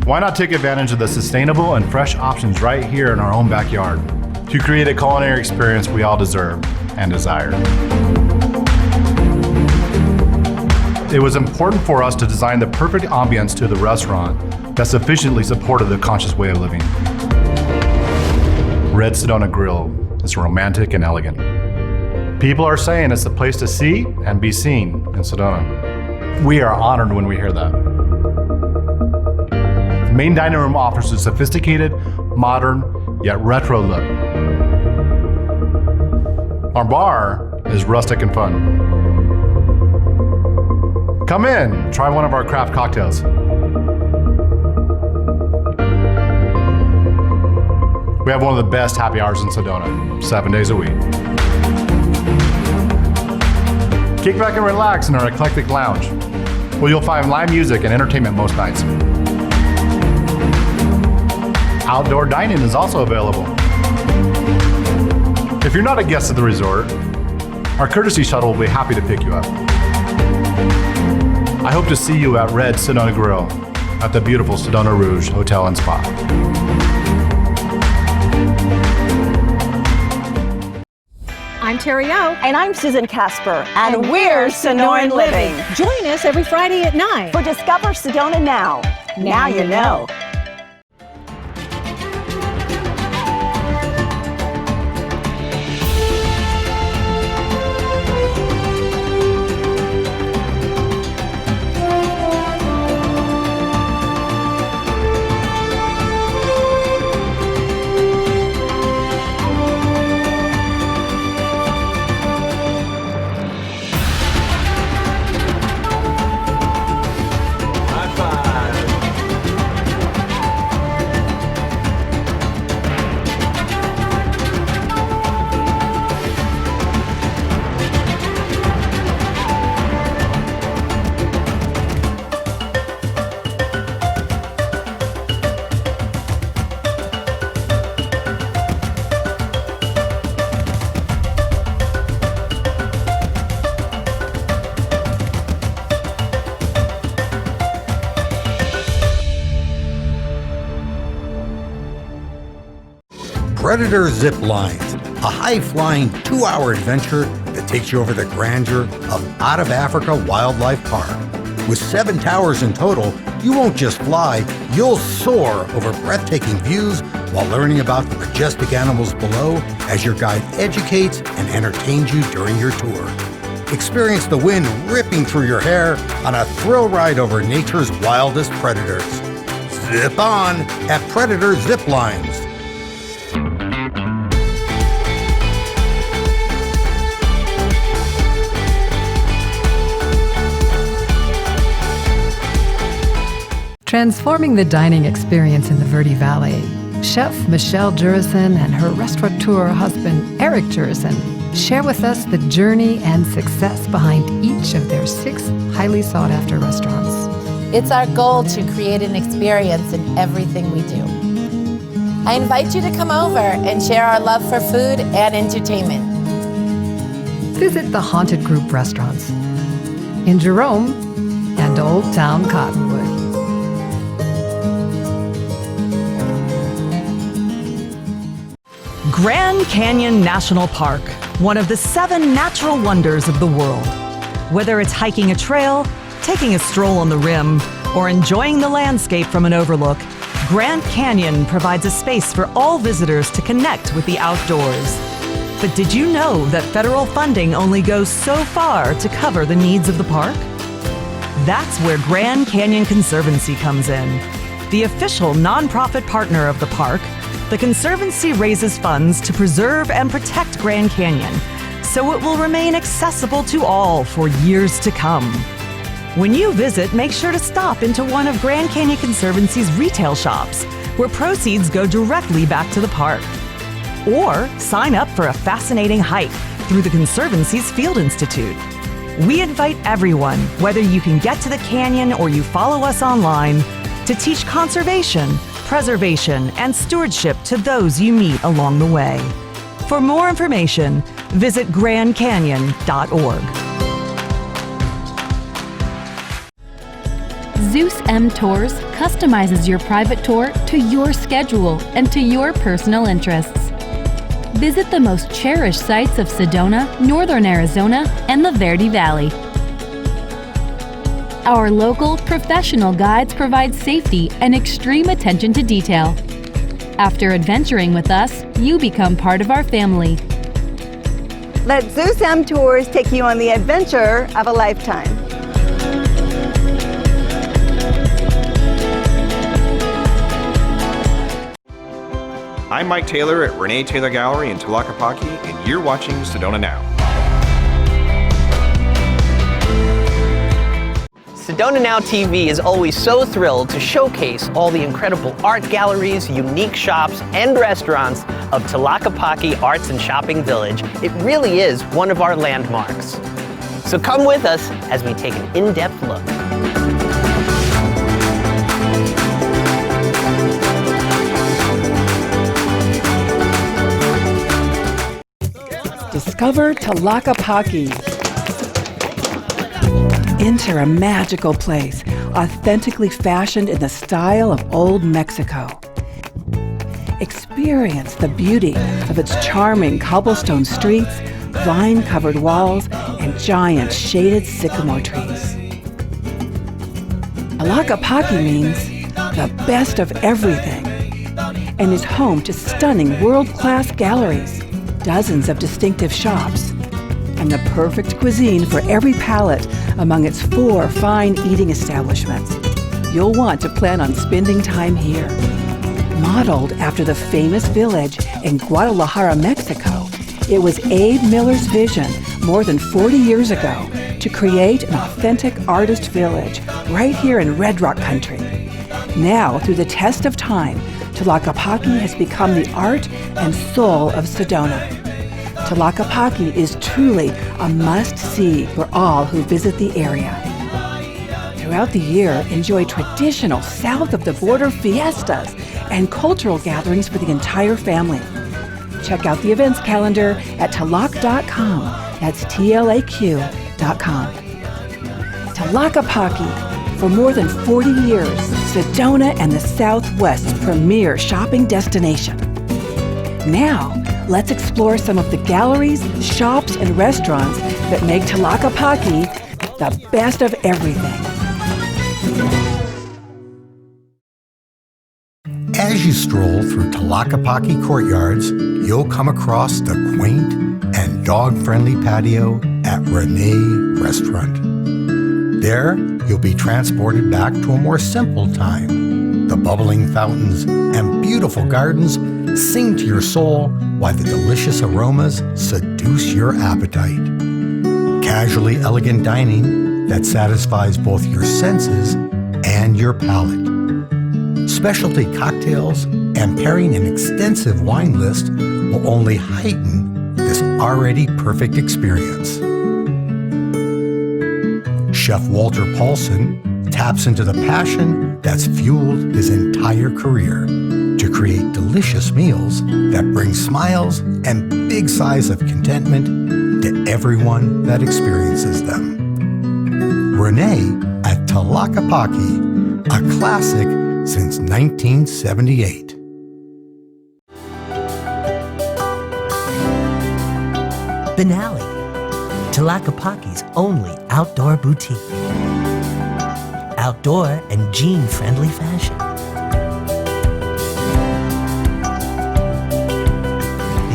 Why not take advantage of the sustainable and fresh options right here in our own backyard to create a culinary experience we all deserve and desire? It was important for us to design the perfect ambience to the restaurant that sufficiently supported the conscious way of living. Red Sedona Grill is romantic and elegant. People are saying it's the place to see and be seen in Sedona. We are honored when we hear that. The main dining room offers a sophisticated, modern, yet retro look. Our bar is rustic and fun. Come in, try one of our craft cocktails. We have one of the best happy hours in Sedona, 7 days a week. Kick back and relax in our eclectic lounge, where you'll find live music and entertainment most nights. Outdoor dining is also available. If you're not a guest at the resort, our courtesy shuttle will be happy to pick you up. I hope to see you at Red Sedona Grill at the beautiful Sedona Rouge Hotel and Spa.
I'm Terry O.
And I'm Susan Casper. And we're Sonoran Living.
Join us every Friday at 9
for Discover Sedona Now. Now you know.
Predator Zip Lines, a high-flying 2-hour adventure that takes you over the grandeur of Out of Africa Wildlife Park. With 7 towers in total, you won't just fly, you'll soar over breathtaking views while learning about the majestic animals below as your guide educates and entertains you during your tour. Experience the wind ripping through your hair on a thrill ride over nature's wildest predators. Zip on at Predator Zip Lines.
Transforming the dining experience in the Verde Valley, Chef Michelle Jurison and her restaurateur husband, Eric Jurison, share with us the journey and success behind each of their 6 highly sought-after restaurants.
It's our goal to create an experience in everything we do. I invite you to come over and share our love for food and entertainment.
Visit the Haunted Group restaurants in Jerome and Old Town Cottonwood.
Grand Canyon National Park, one of the 7 natural wonders of the world. Whether it's hiking a trail, taking a stroll on the rim, or enjoying the landscape from an overlook, Grand Canyon provides a space for all visitors to connect with the outdoors. But did you know that federal funding only goes so far to cover the needs of the park? That's where Grand Canyon Conservancy comes in. The official nonprofit partner of the park, the Conservancy raises funds to preserve and protect Grand Canyon, so it will remain accessible to all for years to come. When you visit, make sure to stop into one of Grand Canyon Conservancy's retail shops, where proceeds go directly back to the park. Or sign up for a fascinating hike through the Conservancy's Field Institute. We invite everyone, whether you can get to the canyon or you follow us online, to teach conservation, preservation, and stewardship to those you meet along the way. For more information, visit grandcanyon.org.
Zeus M Tours customizes your private tour to your schedule and to your personal interests. Visit the most cherished sites of Sedona, Northern Arizona, and the Verde Valley. Our local, professional guides provide safety and extreme attention to detail. After adventuring with us, you become part of our family.
Let Zeus M Tours take you on the adventure of a lifetime.
I'm Mike Taylor at Renee Taylor Gallery in Tlaquepaque, and you're watching Sedona Now.
Sedona Now TV is always so thrilled to showcase all the incredible art galleries, unique shops, and restaurants of Tlaquepaque Arts and Shopping Village. It really is one of our landmarks. So come with us as we take an in-depth look.
Discover Tlaquepaque. Enter a magical place, authentically fashioned in the style of old Mexico. Experience the beauty of its charming cobblestone streets, vine-covered walls, and giant shaded sycamore trees. Tlaquepaque means the best of everything and is home to stunning world-class galleries, dozens of distinctive shops, and the perfect cuisine for every palate among its 4 fine eating establishments. You'll want to plan on spending time here. Modeled after the famous village in Guadalajara, Mexico, it was Abe Miller's vision more than 40 years ago to create an authentic artist village right here in Red Rock Country. Now, through the test of time, Tlaquepaque has become the art and soul of Sedona. Tlaquepaque is truly a must-see for all who visit the area. Throughout the year, enjoy traditional south-of-the-border fiestas and cultural gatherings for the entire family. Check out the events calendar at tlac.com. That's TLAQ.com. Tlaquepaque, for more than 40 years, Sedona and the Southwest's premier shopping destination. Now, let's explore some of the galleries, shops, and restaurants that make Tlaquepaque the best of everything.
As you stroll through Tlaquepaque courtyards, you'll come across the quaint and dog-friendly patio at Renee Restaurant. There, you'll be transported back to a more simple time. The bubbling fountains and beautiful gardens sing to your soul while the delicious aromas seduce your appetite. Casually elegant dining that satisfies both your senses and your palate. Specialty cocktails and pairing an extensive wine list will only heighten this already perfect experience. Chef Walter Paulson taps into the passion that's fueled his entire career to create delicious meals that bring smiles and big sighs of contentment to everyone that experiences them. Renee at Tlaquepaque, a classic since 1978.
Benally, Tlaquepaque's only outdoor boutique. Outdoor and jean-friendly fashion.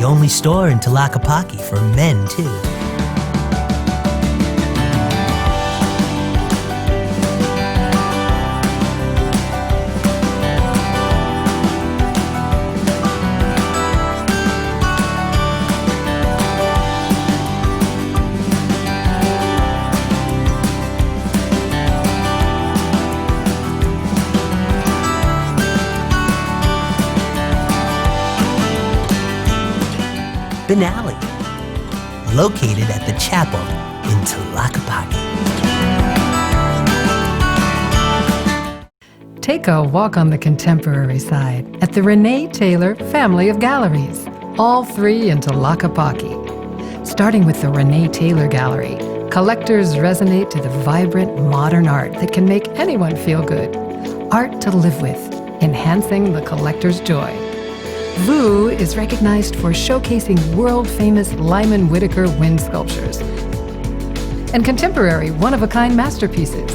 The only store in Tlaquepaque for men, too. Benally, located at the chapel in Tlaquepaque.
Take a walk on the contemporary side at the Renee Taylor Family of Galleries. all 3 in Tlaquepaque. Starting with the Renee Taylor Gallery, collectors resonate to the vibrant modern art that can make anyone feel good. Art to live with, enhancing the collector's joy. VU is recognized for showcasing world-famous Lyman Whitaker wind sculptures and contemporary one-of-a-kind masterpieces.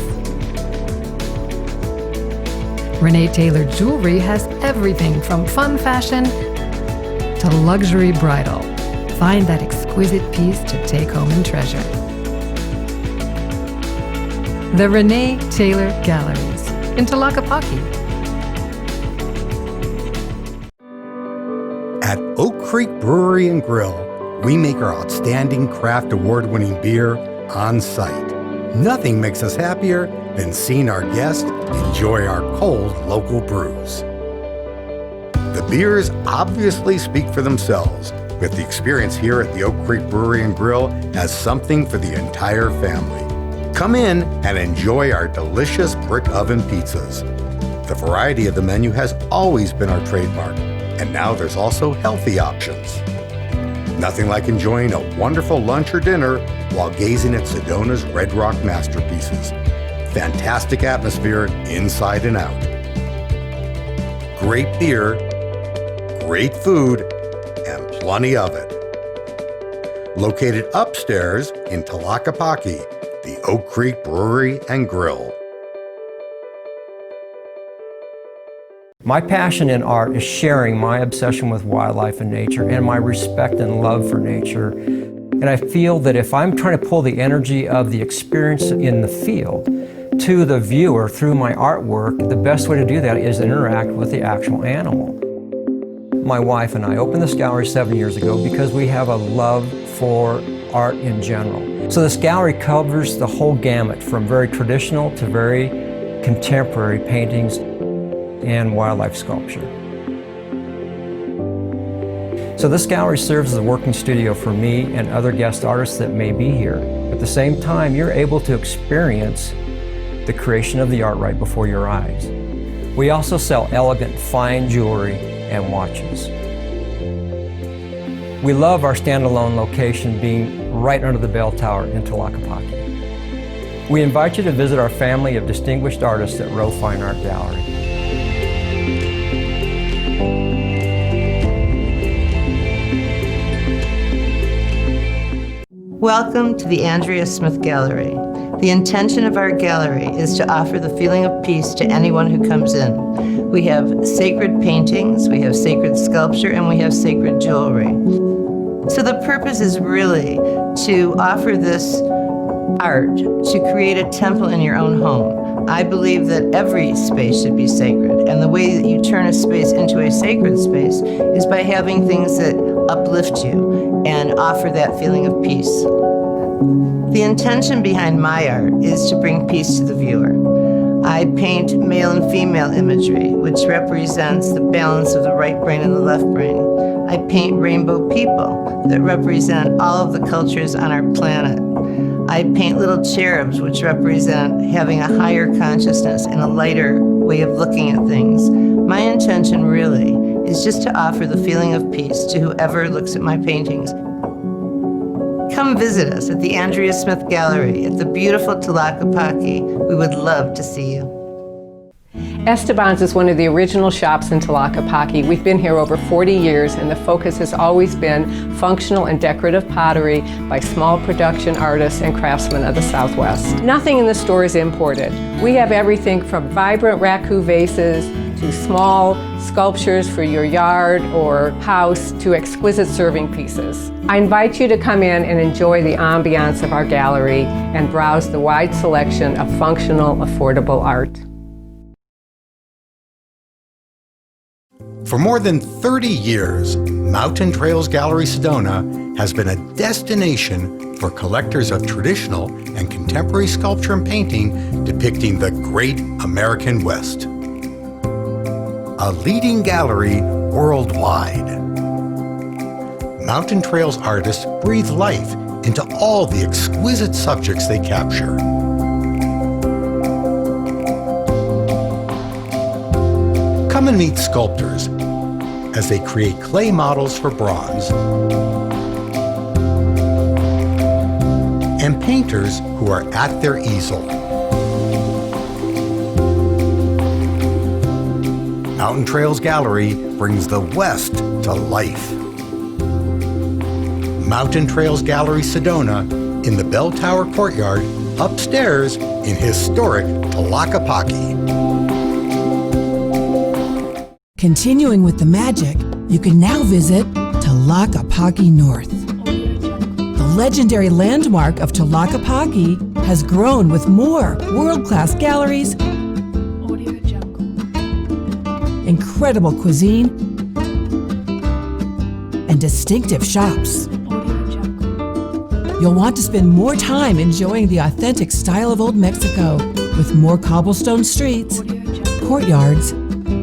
Renee Taylor Jewelry has everything from fun fashion to luxury bridal. Find that exquisite piece to take home and treasure. The Renee Taylor Galleries in Tlaquepaque.
At Oak Creek Brewery and Grill, we make our outstanding craft award-winning beer on site. Nothing makes us happier than seeing our guests enjoy our cold local brews. The beers obviously speak for themselves, but the experience here at the Oak Creek Brewery and Grill has something for the entire family. Come in and enjoy our delicious brick oven pizzas. The variety of the menu has always been our trademark, and now there's also healthy options. Nothing like enjoying a wonderful lunch or dinner while gazing at Sedona's Red Rock masterpieces. Fantastic atmosphere inside and out. Great beer, great food, and plenty of it. Located upstairs in Tlaquepaque, the Oak Creek Brewery and Grill.
My passion in art is sharing my obsession with wildlife and nature and my respect and love for nature. And I feel that if I'm trying to pull the energy of the experience in the field to the viewer through my artwork, the best way to do that is interact with the actual animal. My wife and I opened this gallery 7 years ago because we have a love for art in general. So this gallery covers the whole gamut from very traditional to very contemporary paintings and wildlife sculpture. So this gallery serves as a working studio for me and other guest artists that may be here. At the same time, you're able to experience the creation of the art right before your eyes. We also sell elegant, fine jewelry and watches. We love our standalone location being right under the bell tower in Tlaquepaque. We invite you to visit our family of distinguished artists at Row Fine Art Gallery.
Welcome to the Andrea Smith Gallery. The intention of our gallery is to offer the feeling of peace to anyone who comes in. We have sacred paintings, we have sacred sculpture, and we have sacred jewelry. So the purpose is really to offer this art to create a temple in your own home. I believe that every space should be sacred, and the way that you turn a space into a sacred space is by having things that uplift you and offer that feeling of peace. The intention behind my art is to bring peace to the viewer. I paint male and female imagery, which represents the balance of the right brain and the left brain. I paint rainbow people that represent all of the cultures on our planet. I paint little cherubs, which represent having a higher consciousness and a lighter way of looking at things. My intention really is just to offer the feeling of peace to whoever looks at my paintings. Come visit us at the Andrea Smith Gallery at the beautiful Tlaquepaque. We would love to see you.
Esteban's is one of the original shops in Tlaquepaque. We've been here over 40 years, and the focus has always been functional and decorative pottery by small production artists and craftsmen of the Southwest. Nothing in the store is imported. We have everything from vibrant raku vases to small sculptures for your yard or house to exquisite serving pieces. I invite you to come in and enjoy the ambiance of our gallery and browse the wide selection of functional, affordable art.
For more than 30 years, Mountain Trails Gallery Sedona has been a destination for collectors of traditional and contemporary sculpture and painting depicting the great American West. A leading gallery worldwide. Mountain Trails artists breathe life into all the exquisite subjects they capture. Come and meet sculptors as they create clay models for bronze, and painters who are at their easel. Mountain Trails Gallery brings the West to life. Mountain Trails Gallery Sedona in the Bell Tower Courtyard upstairs in historic Tlaquepaque.
Continuing with the magic, you can now visit Tlaquepaque North. The legendary landmark of Tlaquepaque has grown with more world-class galleries, incredible cuisine, and distinctive shops. You'll want to spend more time enjoying the authentic style of Old Mexico with more cobblestone streets, courtyards,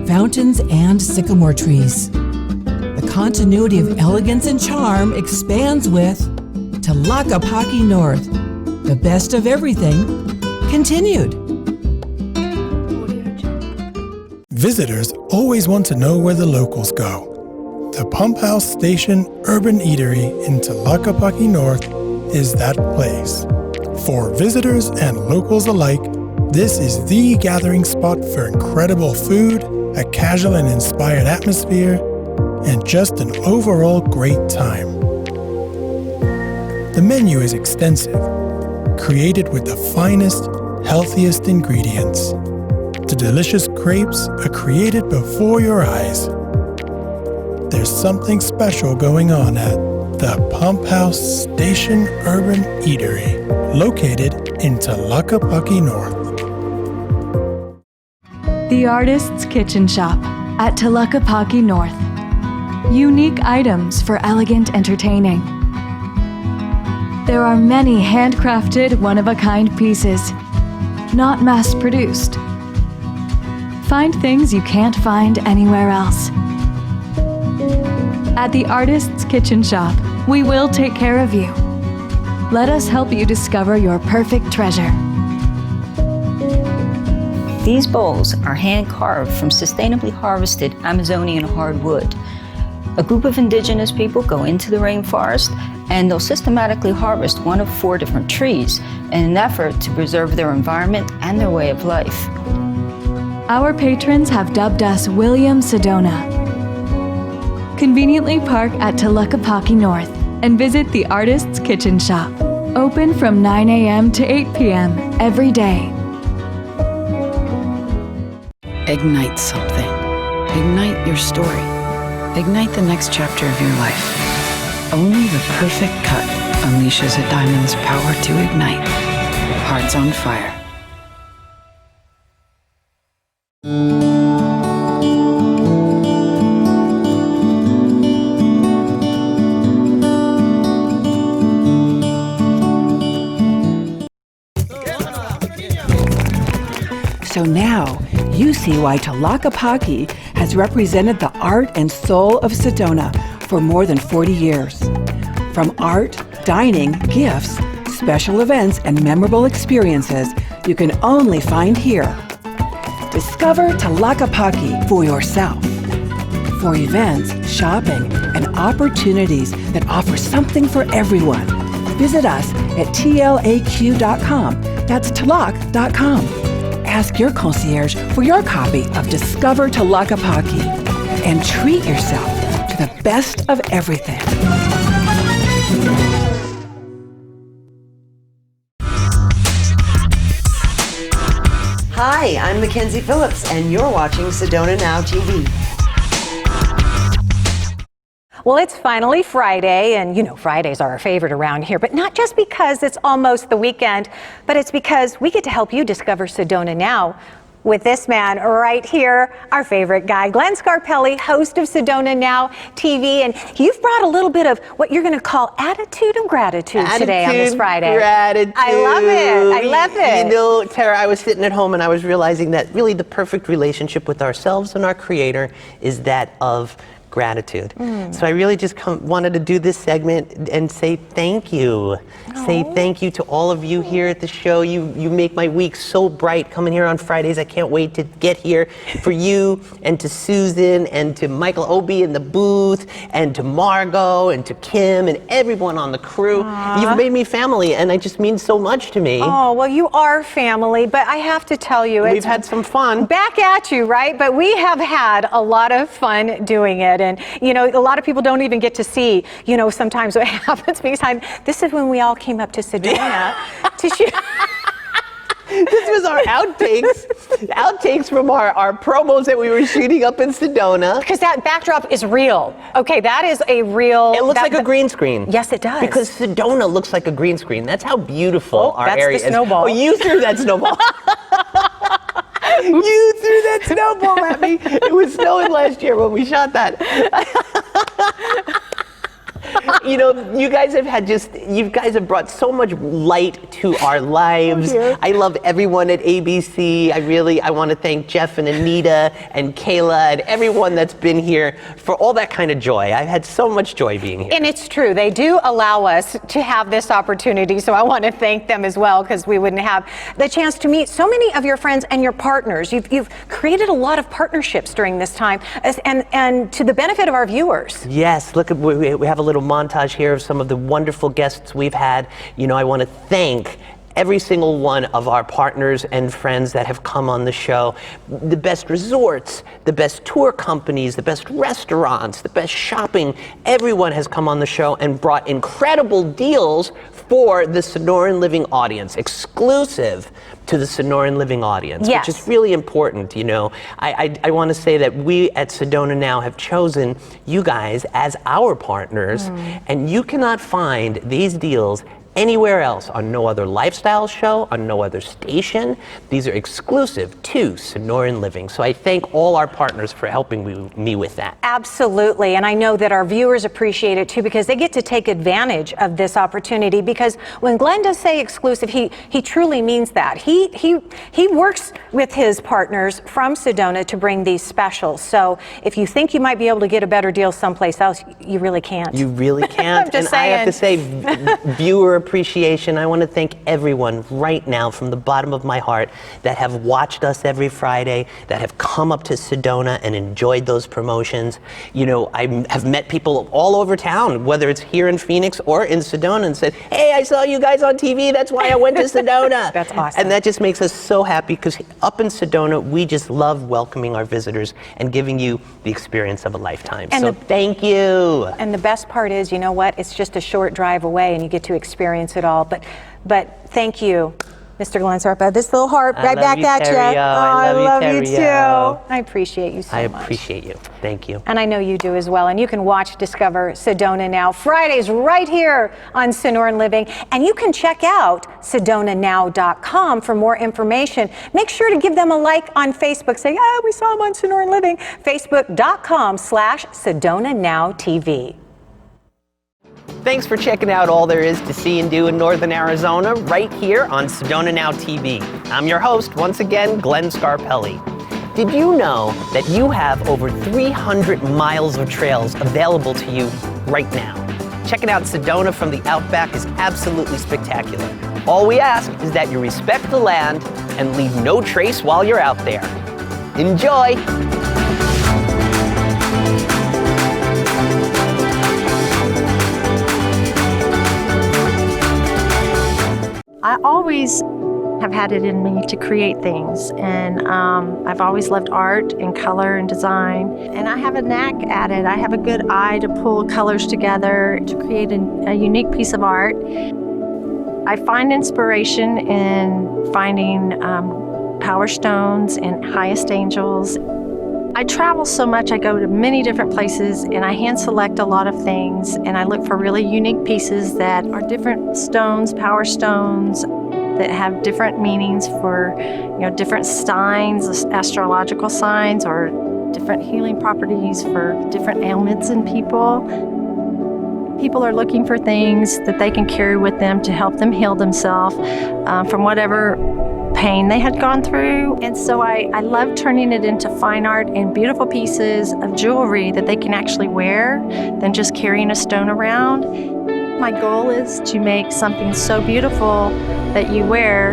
fountains, and sycamore trees. The continuity of elegance and charm expands with Tlaquepaque North. The best of everything continued.
Visitors always want to know where the locals go. The Pump House Station Urban Eatery in Tlaquepaque North is that place. For visitors and locals alike, this is the gathering spot for incredible food, a casual and inspired atmosphere, and just an overall great time. The menu is extensive, created with the finest, healthiest ingredients. The delicious crepes are created before your eyes. There's something special going on at the Pump House Station Urban Eatery, located in Tlaquepaque North.
The Artist's Kitchen Shop at Tlaquepaque North. Unique items for elegant entertaining. There are many handcrafted, one-of-a-kind pieces, not mass-produced. Find things you can't find anywhere else. At the Artist's Kitchen Shop, we will take care of you. Let us help you discover your perfect treasure.
These bowls are hand-carved from sustainably harvested Amazonian hardwood. A group of indigenous people go into the rainforest and they'll systematically harvest one of 4 different trees in an effort to preserve their environment and their way of life.
Our patrons have dubbed us William Sedona. Conveniently park at Tlaquepaque North and visit the Artist's Kitchen Shop. Open from 9 a.m. to 8 p.m. every day.
Ignite something. Ignite your story. Ignite the next chapter of your life. Only the perfect cut unleashes a diamond's power to ignite. Hearts on fire. So now, you see why Tlaquepaque has represented the art and soul of Sedona for more than 40 years. From art, dining, gifts, special events, and memorable experiences you can only find here. Discover Tlaquepaque for yourself. For events, shopping, and opportunities that offer something for everyone, visit us at tlaq.com. That's tlac.com. Ask your concierge for your copy of Discover Tlaquepaque and treat yourself to the best of everything.
Hi, I'm Mackenzie Phillips, and you're watching Sedona Now TV.
Well, it's finally Friday, and you know Fridays are our favorite around here, but not just because it's almost the weekend, but it's because we get to help you discover Sedona Now with this man right here, our favorite guy, Glenn Scarpelli, host of Sedona Now TV, and you've brought a little bit of what you're going to call attitude of gratitude today on this Friday.
Gratitude.
I love it. I love it.
You know, Tara, I was sitting at home and I was realizing that really the perfect relationship with ourselves and our Creator is that of
gratitude. So I really just wanted to do this segment and say thank you. Say thank you to all of you here at the show. You make my week so bright coming here on Fridays. I can't wait to get here for you, and to Susan, and to Michael Obie in the booth, and to Margot, and to Kim, and everyone on the crew. You've made me family, and it just means so much to me.
Oh, well, you are family, but I have to tell you,
we've had some fun.
Back at you, right? But we have had a lot of fun doing it. And, you know, a lot of people don't even get to see, you know, sometimes what happens because this is when we all came up to Sedona to shoot.
This was our outtakes from our promos that we were shooting up in Sedona.
Because that backdrop is real. Okay, that is a real...
It looks like a green screen.
Yes, it does.
Because Sedona looks like a green screen. That's how beautiful our area is.
That's the snowball.
Oh, you threw that snowball. You threw that snowball at me. It was snowing last year when we shot that. You know, you guys have brought so much light to our lives. I love everyone at ABC. I want to thank Jeff and Anita and Kayla and everyone that's been here for all that kind of joy. I've had so much joy being here.
And it's true. They do allow us to have this opportunity, so I want to thank them as well, because we wouldn't have the chance to meet so many of your friends and your partners. You've created a lot of partnerships during this time, and to the benefit of our viewers.
Yes, look, we have a little montage here of some of the wonderful guests we've had. You know, I want to thank every single one of our partners and friends that have come on the show. The best resorts, the best tour companies, the best restaurants, the best shopping. Everyone has come on the show and brought incredible deals for the Sonoran Living audience, exclusive to the Sonoran Living audience,
yes,
which is really important. You know, I want to say that we at Sedona Now have chosen you guys as our partners, and you cannot find these deals anywhere else, on no other lifestyle show, on no other station. These are exclusive to Sonoran Living. So I thank all our partners for helping me with that.
Absolutely, and I know that our viewers appreciate it too, because they get to take advantage of this opportunity. Because when Glenn does say exclusive, he truly means that. He works with his partners from Sedona to bring these specials. So if you think you might be able to get a better deal someplace else, you really can't.
You really can't.
I'm just
and
saying.
I have to say, viewer appreciation. I want to thank everyone right now from the bottom of my heart that have watched us every Friday, that have come up to Sedona and enjoyed those promotions. You know, I have met people all over town, whether it's here in Phoenix or in Sedona, and said, hey, I saw you guys on TV. That's why I went to Sedona.
That's awesome.
And that just makes us so happy, because up in Sedona, we just love welcoming our visitors and giving you the experience of a lifetime.
And
so thank you.
And the best part is, you know what? It's just a short drive away, and you get to experience it all. But thank you, Mr. Glenn Sarpa. This little heart right back at you.
I love you
too. I appreciate you so much.
I appreciate you. Thank you.
And I know you do as well. And you can watch Discover Sedona Now Fridays right here on Sonoran Living. And you can check out sedonanow.com for more information. Make sure to give them a like on Facebook. Say, oh, we saw them on Sonoran Living. Facebook.com/Sedona Now TV.
Thanks for checking out all there is to see and do in Northern Arizona right here on Sedona Now TV. I'm your host, once again, Glenn Scarpelli. Did you know that you have over 300 miles of trails available to you right now? Checking out Sedona from the Outback is absolutely spectacular. All we ask is that you respect the land and leave no trace while you're out there. Enjoy!
I always have had it in me to create things, and I've always loved art and color and design, and I have a knack at it. I have a good eye to pull colors together to create a unique piece of art. I find inspiration in finding power stones and highest angels. I travel so much, I go to many different places, and I hand select a lot of things, and I look for really unique pieces that are different stones, power stones, that have different meanings for, you know, different signs, astrological signs, or different healing properties for different ailments in people. People are looking for things that they can carry with them to help them heal themselves from whatever pain they had gone through. And so I love turning it into fine art and beautiful pieces of jewelry that they can actually wear than just carrying a stone around. My goal is to make something so beautiful that you wear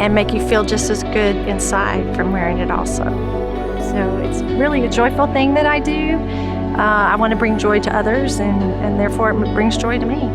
and make you feel just as good inside from wearing it also. So it's really a joyful thing that I do. I want to bring joy to others, and therefore it brings joy to me.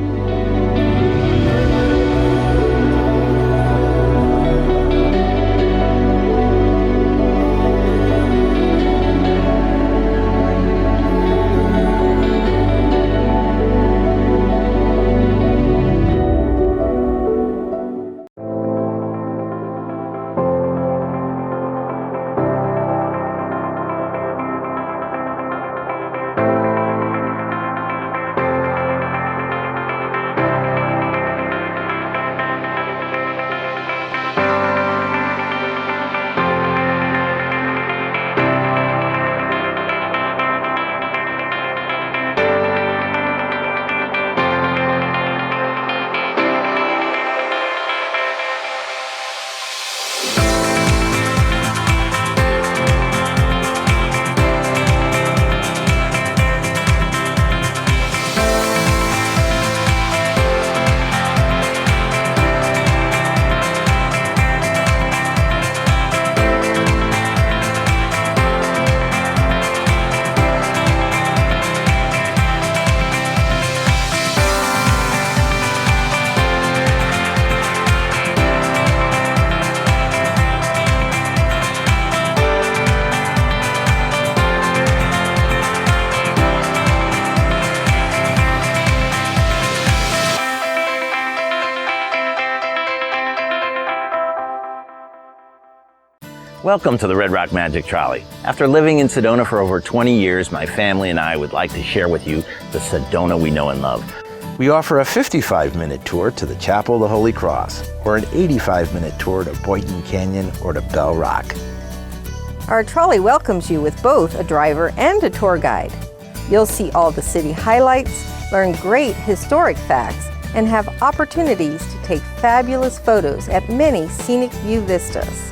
Welcome to the Red Rock Magic Trolley. After living in Sedona for over 20 years, my family and I would like to share with you the Sedona we know and love.
We offer a 55-minute tour to the Chapel of the Holy Cross, or an 85-minute tour to Boynton Canyon or to Bell Rock.
Our trolley welcomes you with both a driver and a tour guide. You'll see all the city highlights, learn great historic facts, and have opportunities to take fabulous photos at many scenic view vistas.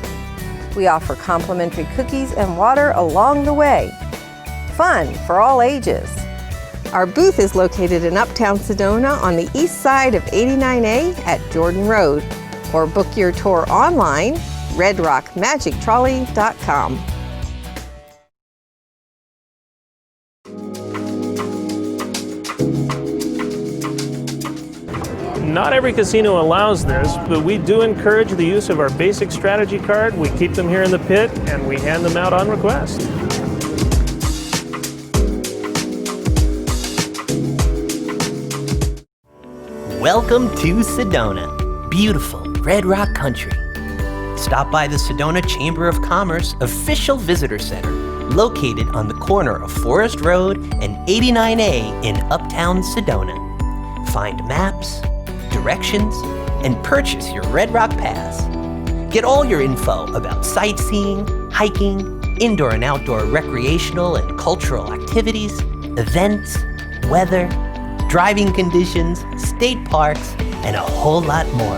We offer complimentary cookies and water along the way. Fun for all ages. Our booth is located in Uptown Sedona on the east side of 89A at Jordan Road, or book your tour online, redrockmagictrolley.com.
Not every casino allows this, but we do encourage the use of our basic strategy card. We keep them here in the pit and we hand them out on request.
Welcome to Sedona, beautiful Red Rock country. Stop by the Sedona Chamber of Commerce official visitor center, located on the corner of Forest Road and 89A in Uptown Sedona. Find maps, directions, and purchase your Red Rock Pass. Get all your info about sightseeing, hiking, indoor and outdoor recreational and cultural activities, events, weather, driving conditions, state parks, and a whole lot more.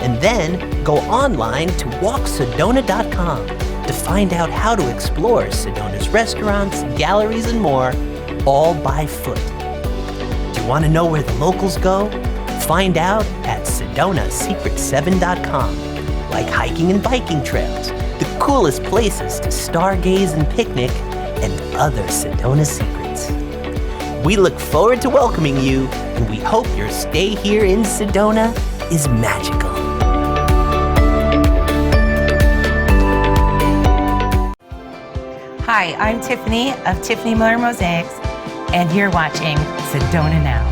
And then go online to walksedona.com to find out how to explore Sedona's restaurants, galleries, and more, all by foot. Do you want to know where the locals go? Find out at sedonasecret7.com. Like hiking and biking trails, the coolest places to stargaze and picnic, and other Sedona secrets. We look forward to welcoming you, and we hope your stay here in Sedona is magical.
Hi, I'm Tiffany of Tiffany Miller Mosaics, and you're watching Sedona Now.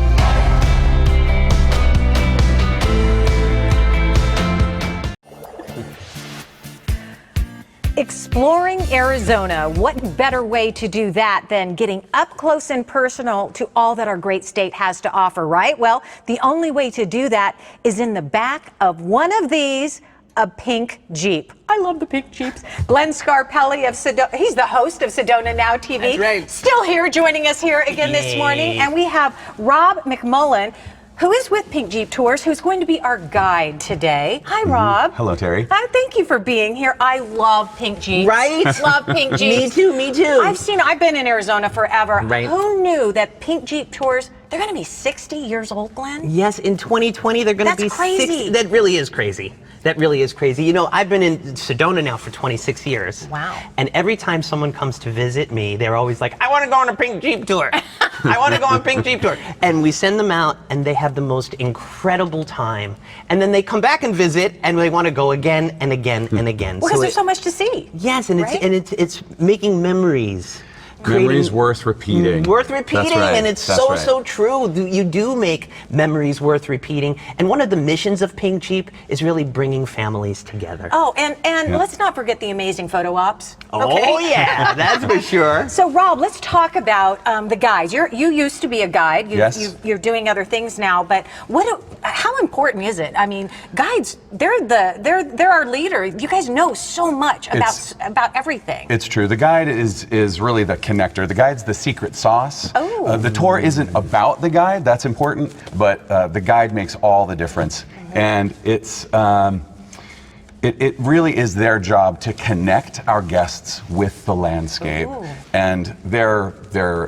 Exploring Arizona, what better way to do that than getting up close and personal to all that our great state has to offer, right? Well, the only way to do that is in the back of one of these, a pink Jeep. I love the pink Jeeps. Glenn Scarpelli of Sedona, he's the host of Sedona Now TV.
That's right.
Still here, joining us here again this morning. And we have Rob McMullen, who is with Pink Jeep Tours, who's going to be our guide today. Hi, Rob.
Hello, Terry.
Hi, thank you for being here. I love Pink Jeeps.
Right?
Love Pink Jeeps.
Me too.
I've been in Arizona forever.
Right.
Who knew that Pink Jeep Tours, they're going to be 60 years old, Glenn?
Yes, in 2020 they're going to be 60. That really is crazy. That really is crazy. You know, I've been in Sedona now for 26 years.
Wow.
And every time someone comes to visit me, they're always like, I want to go on a Pink Jeep tour. I want to go on a Pink Jeep tour. And we send them out and they have the most incredible time. And then they come back and visit and they want to go again and again and again.
Because there's so much to see.
Yes, and
right?
it's making memories.
Memories worth repeating.
Worth repeating,
That's right.
and it's
That's
so,
right.
so true. You do make memories worth repeating. And one of the missions of Pink Jeep is really bringing families together.
Oh, and let's not forget the amazing photo ops.
Oh, yeah, that's for sure.
So, Rob, let's talk about the guides. You used to be a guide.
Yes.
You're doing other things now, but how important is it? I mean, guides, they're our leader. You guys know so much about everything.
It's true. The guide is really the connector. The guide's the secret sauce.
Oh.
The tour isn't about the guide. That's important, but the guide makes all the difference.
Mm-hmm.
And it's it really is their job to connect our guests with the landscape.
Ooh.
And they're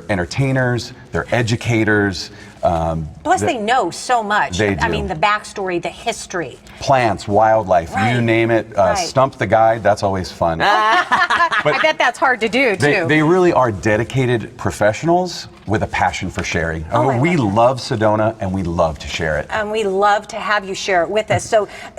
entertainers, they're educators.
Plus, they know so much.
They do.
I mean, the backstory, the history.
Plants, wildlife,
Right.
you name it.
Right.
Stump the guide, that's always fun.
I bet that's hard to do, too.
They really are dedicated professionals with a passion for sharing. We love Sedona and we love to share it.
And we love to have you share it with us.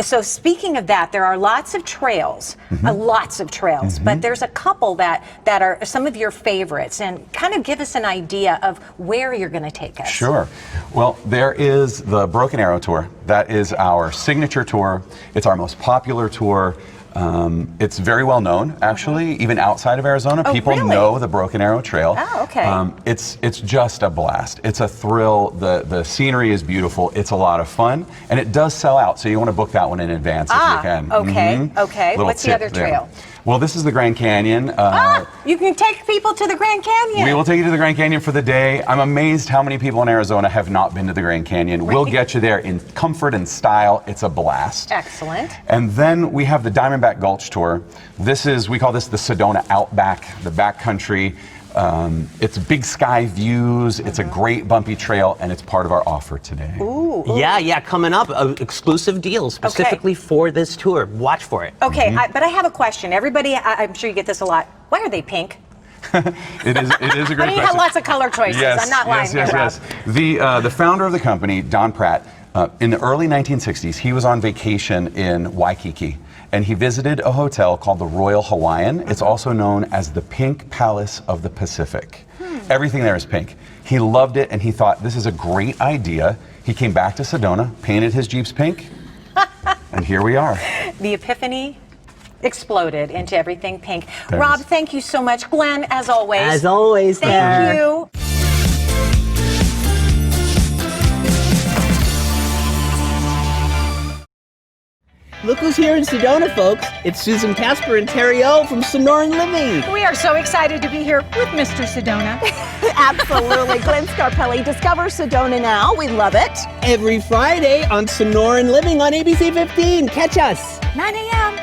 So speaking of that, there are lots of trails, but there's a couple that are some of your favorites, and kind of give us an idea of where you're going to take us.
Sure. Well, there is the Broken Arrow Tour. That is our signature tour. It's our most popular tour. It's very well known, actually, even outside of Arizona. People know the Broken Arrow Trail.
Oh, okay.
It's just a blast. It's a thrill. The scenery is beautiful. It's a lot of fun, and it does sell out. So you want to book that one in advance if you can.
Okay. Okay.
Little
What's the
tip
other
there.
trail?
Well, this is the Grand Canyon.
You can take people to the Grand Canyon.
We will take you to the Grand Canyon for the day. I'm amazed how many people in Arizona have not been to the Grand Canyon. We'll get you there in comfort and style. It's a blast.
Excellent.
And then we have the Diamondback Gulch Tour. We call this the Sedona Outback, the backcountry. It's big sky views. It's a great bumpy trail, and it's part of our offer today.
Ooh.
Yeah, coming up, exclusive deal specifically for this tour. Watch for it.
Okay, but I have a question. Everybody, I'm sure you get this a lot. Why are they pink?
It is a great
I mean, you
question.
have lots of color choices.
Yes,
I'm not lying here, Rob.
The founder of the company, Don Pratt, in the early 1960s, he was on vacation in Waikiki, and he visited a hotel called the Royal Hawaiian. It's also known as the Pink Palace of the Pacific. Everything there is pink. He loved it, and he thought, this is a great idea. He came back to Sedona, painted his Jeeps pink, and here we are.
The epiphany exploded into everything pink. Rob, thank you so much. Glenn, as always.
As always,
thank you.
Look who's here in Sedona, folks. It's Susan Casper and Terry O from Sonoran Living.
We are so excited to be here with Mr. Sedona.
Absolutely. Glenn Scarpelli, Discover Sedona Now. We love it.
Every Friday on Sonoran Living on ABC 15. Catch us.
9 a.m.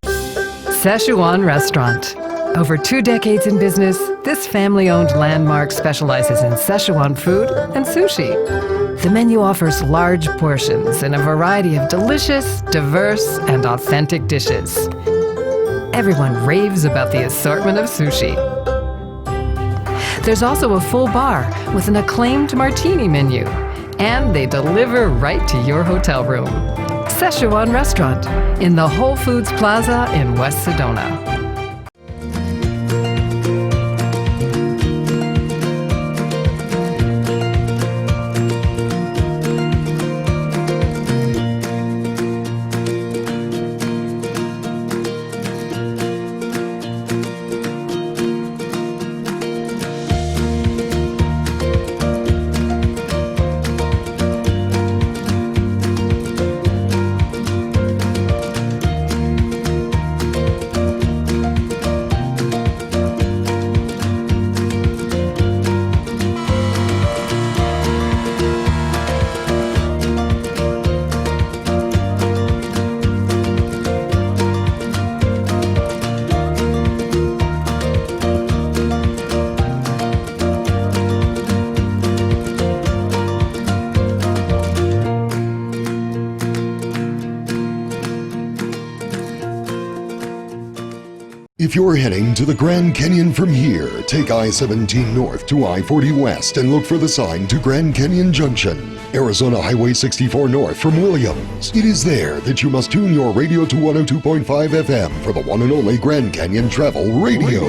Szechuan Restaurant. Over 2 decades in business, this family-owned landmark specializes in Szechuan food and sushi. The menu offers large portions and a variety of delicious, diverse, and authentic dishes. Everyone raves about the assortment of sushi. There's also a full bar with an acclaimed martini menu, and they deliver right to your hotel room. Szechuan Restaurant in the Whole Foods Plaza in West Sedona.
If you're heading to the Grand Canyon from here, take I-17 north to I-40 west and look for the sign to Grand Canyon Junction. Arizona Highway 64 north from Williams. It is there that you must tune your radio to 102.5 FM for the one and only Grand Canyon Travel Radio.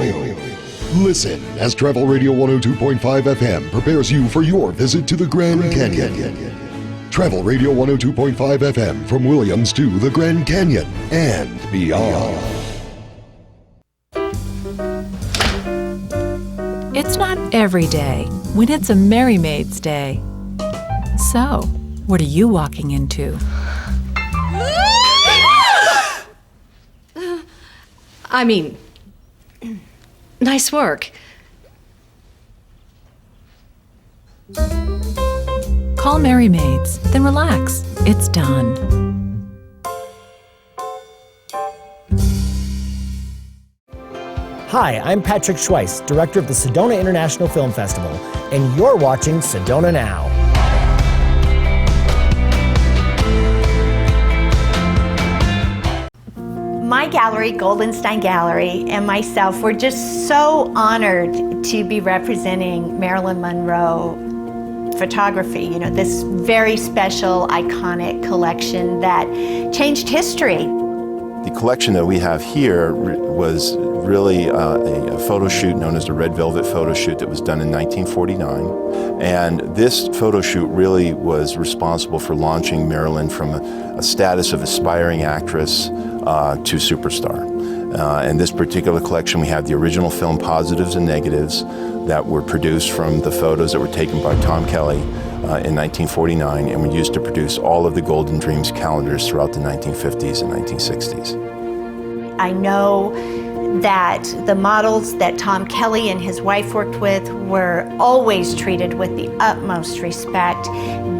Listen as Travel Radio 102.5 FM prepares you for your visit to the Grand Canyon. Travel Radio 102.5 FM from Williams to the Grand Canyon and beyond.
It's not every day when it's a Merry Maid's Day. So, what are you walking into?
I mean, nice work.
Call Merry Maids, then relax. It's done.
Hi, I'm Patrick Schweiss, director of the Sedona International Film Festival, and you're watching Sedona Now.
My gallery, Goldenstein Gallery, and myself were just so honored to be representing Marilyn Monroe photography, you know, this very special, iconic collection that changed history.
The collection that we have here was really a photo shoot known as the Red Velvet photo shoot that was done in 1949. And this photo shoot really was responsible for launching Marilyn from a status of aspiring actress to superstar. In this particular collection, we have the original film positives and negatives that were produced from the photos that were taken by Tom Kelly in 1949 and were used to produce all of the Golden Dreams calendars throughout the 1950s and 1960s.
I know that the models that Tom Kelly and his wife worked with were always treated with the utmost respect.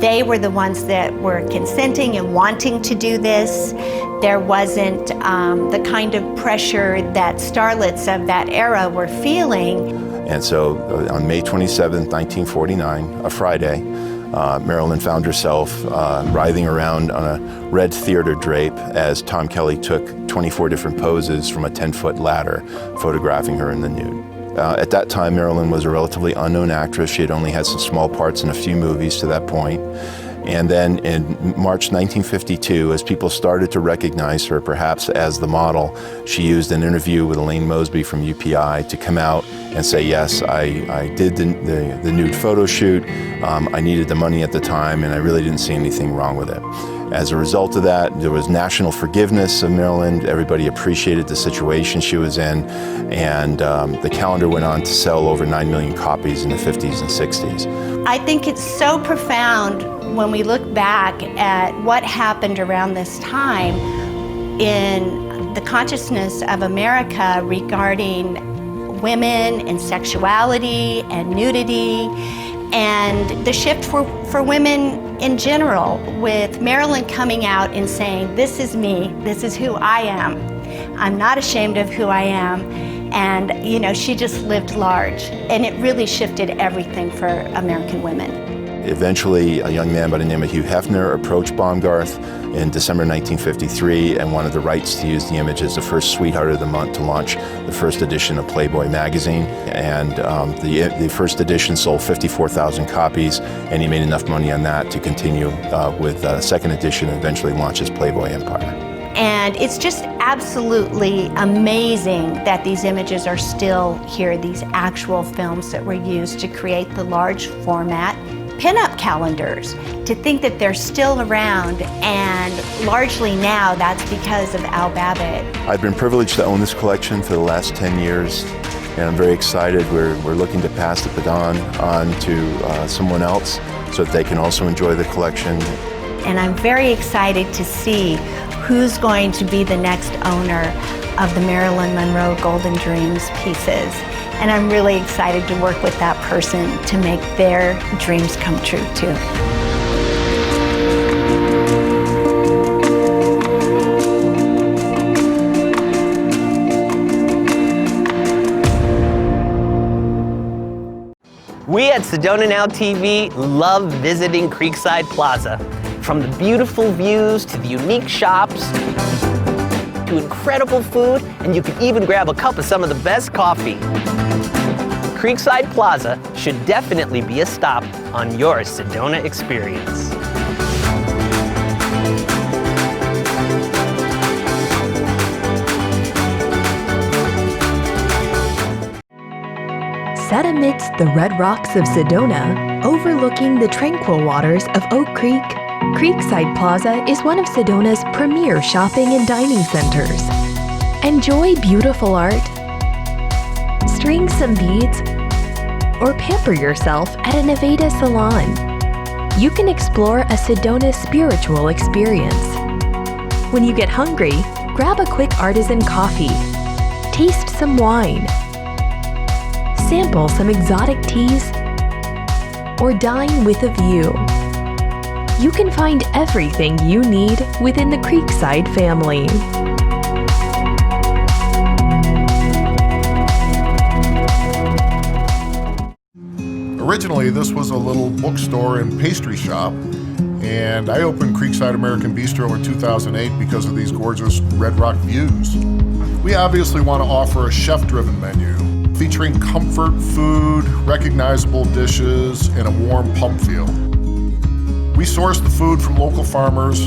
They were the ones that were consenting and wanting to do this. There wasn't the kind of pressure that starlets of that era were feeling. And so on May 27th, 1949, a Friday, Marilyn found herself writhing around on a red theater drape as Tom Kelly took 24 different poses from a 10-foot ladder, photographing her in the nude. At that time, Marilyn was a relatively unknown actress. She had only had some small parts in a few movies to that point. And then in March 1952, as people started to recognize her perhaps as the model, she used an interview with Elaine Mosby from UPI to come out and say, yes, I did the nude photo shoot. I needed the money at the time, and I really didn't see anything wrong with it. As a result of that, there was national forgiveness of Marilyn. Everybody appreciated the situation she was in, and the calendar went on to sell over 9 million copies in the 50s and 60s. I think it's so profound when we look back at what happened around this time in the consciousness of America regarding women and sexuality and nudity and the shift for women in general, with Marilyn coming out and saying, this is me, this is who I am. I'm not ashamed of who I am. And, you know, she just lived large. And it really shifted everything for American women.
Eventually, a young man by the name of Hugh Hefner approached Baumgarth in December 1953 and wanted the rights to use the image as the first Sweetheart of the Month to launch the first edition of Playboy magazine. And the first edition sold 54,000 copies, and he made enough money on that to continue with the second edition and eventually launch his Playboy empire.
And it's just absolutely amazing that these images are still here, these actual films that were used to create the large format pinup calendars. To think that they're still around, and largely now that's because of Al Babbitt.
I've been privileged to own this collection for the last 10 years, and I'm very excited. We're looking to pass the baton on to someone else so that they can also enjoy the collection.
And I'm very excited to see who's going to be the next owner of the Marilyn Monroe Golden Dreams pieces. And I'm really excited to work with that person to make their dreams come true too.
We at Sedona Now TV love visiting Creekside Plaza. From the beautiful views to the unique shops, to incredible food, and you can even grab a cup of some of the best coffee. Creekside Plaza should definitely be a stop on your Sedona experience.
Set amidst the red rocks of Sedona, overlooking the tranquil waters of Oak Creek, Creekside Plaza is one of Sedona's premier shopping and dining centers. Enjoy beautiful art, string some beads, or pamper yourself at a Nevada salon. You can explore a Sedona spiritual experience. When you get hungry, grab a quick artisan coffee, taste some wine, sample some exotic teas, or dine with a view. You can find everything you need within the Creekside family.
Originally, this was a little bookstore and pastry shop, and I opened Creekside American Bistro in 2008 because of these gorgeous Red Rock views. We obviously want to offer a chef-driven menu, featuring comfort food, recognizable dishes, and a warm pub feel. We source the food from local farmers,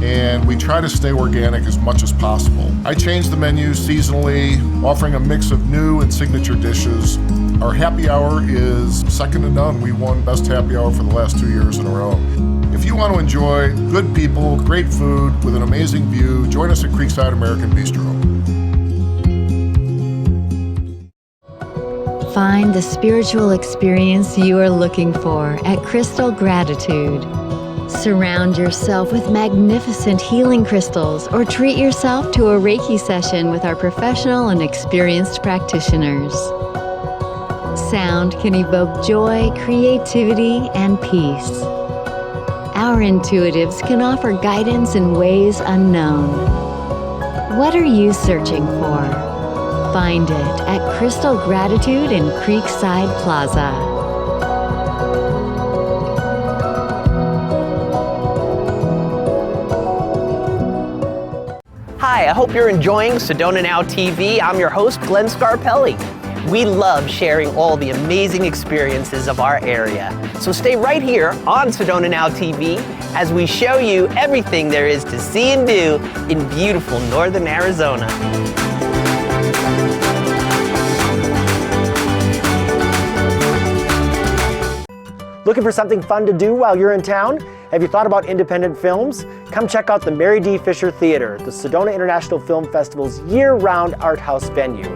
and we try to stay organic as much as possible. I change the menu seasonally, offering a mix of new and signature dishes. Our happy hour is second to none. We won Best Happy Hour for the last 2 years in a row. If you want to enjoy good people, great food, with an amazing view, join us at Creekside American Bistro.
Find the spiritual experience you are looking for at Crystal Gratitude. Surround yourself with magnificent healing crystals or treat yourself to a Reiki session with our professional and experienced practitioners. Sound can evoke joy, creativity, and peace. Our intuitives can offer guidance in ways unknown. What are you searching for? Find it at Crystal Gratitude in Creekside Plaza.
Hi, I hope you're enjoying Sedona Now TV. I'm your host, Glenn Scarpelli. We love sharing all the amazing experiences of our area. So stay right here on Sedona Now TV as we show you everything there is to see and do in beautiful northern Arizona.
Looking for something fun to do while you're in town? Have you thought about independent films? Come check out the Mary D. Fisher Theater, the Sedona International Film Festival's year-round art house venue.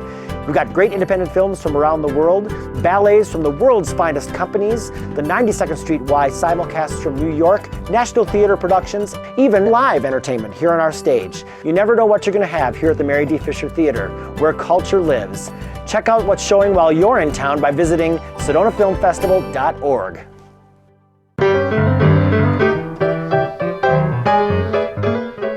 We've got great independent films from around the world, ballets from the world's finest companies, the 92nd Street Y simulcasts from New York, National Theater productions, even live entertainment here on our stage. You never know what you're going to have here at the Mary D. Fisher Theater, where culture lives. Check out what's showing while you're in town by visiting SedonaFilmFestival.org.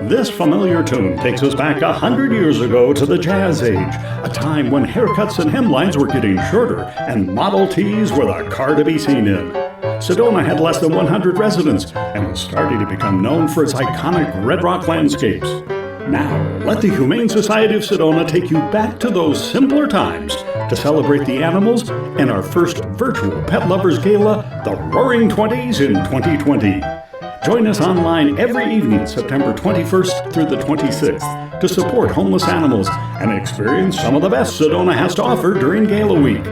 This familiar tune takes us back 100 years ago to the Jazz Age, a time when haircuts and hemlines were getting shorter and Model Ts were the car to be seen in. Sedona had less than 100 residents and was starting to become known for its iconic Red Rock landscapes. Now, let the Humane Society of Sedona take you back to those simpler times to celebrate the animals and our first virtual Pet Lovers Gala, the Roaring 20s in 2020. Join us online every evening, September 21st through the 26th, to support homeless animals and experience some of the best Sedona has to offer during Gala Week.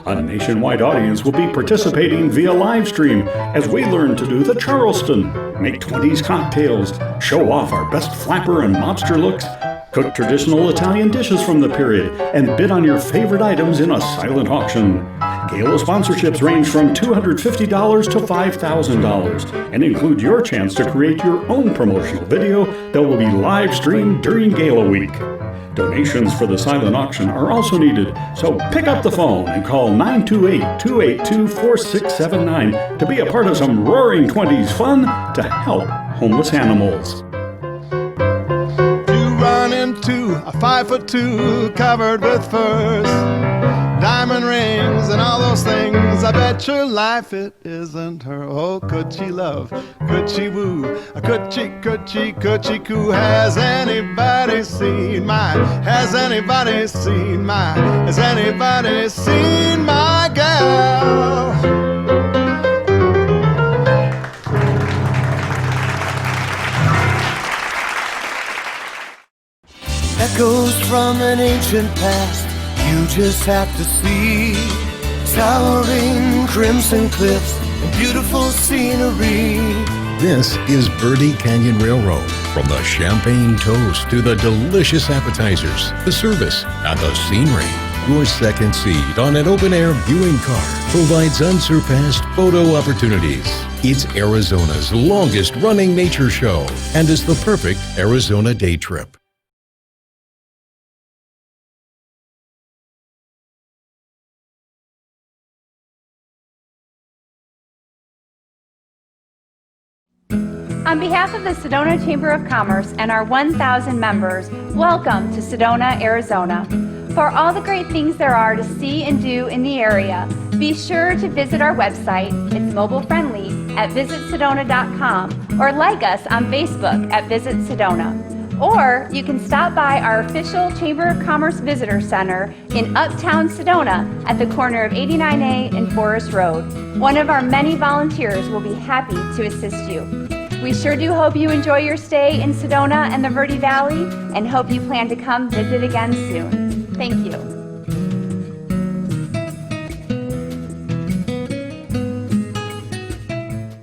A nationwide audience will be participating via live stream as we learn to do the Charleston, make 20s cocktails, show off our best flapper and mobster looks, cook traditional Italian dishes from the period, and bid on your favorite items in a silent auction. Gala sponsorships range from $250 to $5,000 and include your chance to create your own promotional video that will be live streamed during Gala Week. Donations for the silent auction are also needed, so pick up the phone and call 928-282-4679 to be a part of some Roaring 20s fun to help homeless animals.
You run into a 5'2" covered with furs, diamond rings and all those things
'cause I bet your life it isn't her. Oh, could she love, could she woo, could she coo? Has anybody seen my, has anybody seen my, has anybody seen my gal?
Echoes from an ancient past, you just have to see. Towering crimson cliffs and beautiful scenery.
This is Verde Canyon Railroad. From the champagne toast to the delicious appetizers, the service, and the scenery. Your second seat on an open-air viewing car provides unsurpassed photo opportunities. It's Arizona's longest-running nature show and is the perfect Arizona day trip.
On behalf of the Sedona Chamber of Commerce and our 1,000 members, welcome to Sedona, Arizona. For all the great things there are to see and do in the area, be sure to visit our website, it's mobile friendly, at visitsedona.com, or like us on Facebook at Visit Sedona. Or you can stop by our official Chamber of Commerce Visitor Center in Uptown Sedona at the corner of 89A and Forest Road. One of our many volunteers will be happy to assist you. We sure do hope you enjoy your stay in Sedona and the Verde Valley and hope you plan to come visit again soon. Thank you.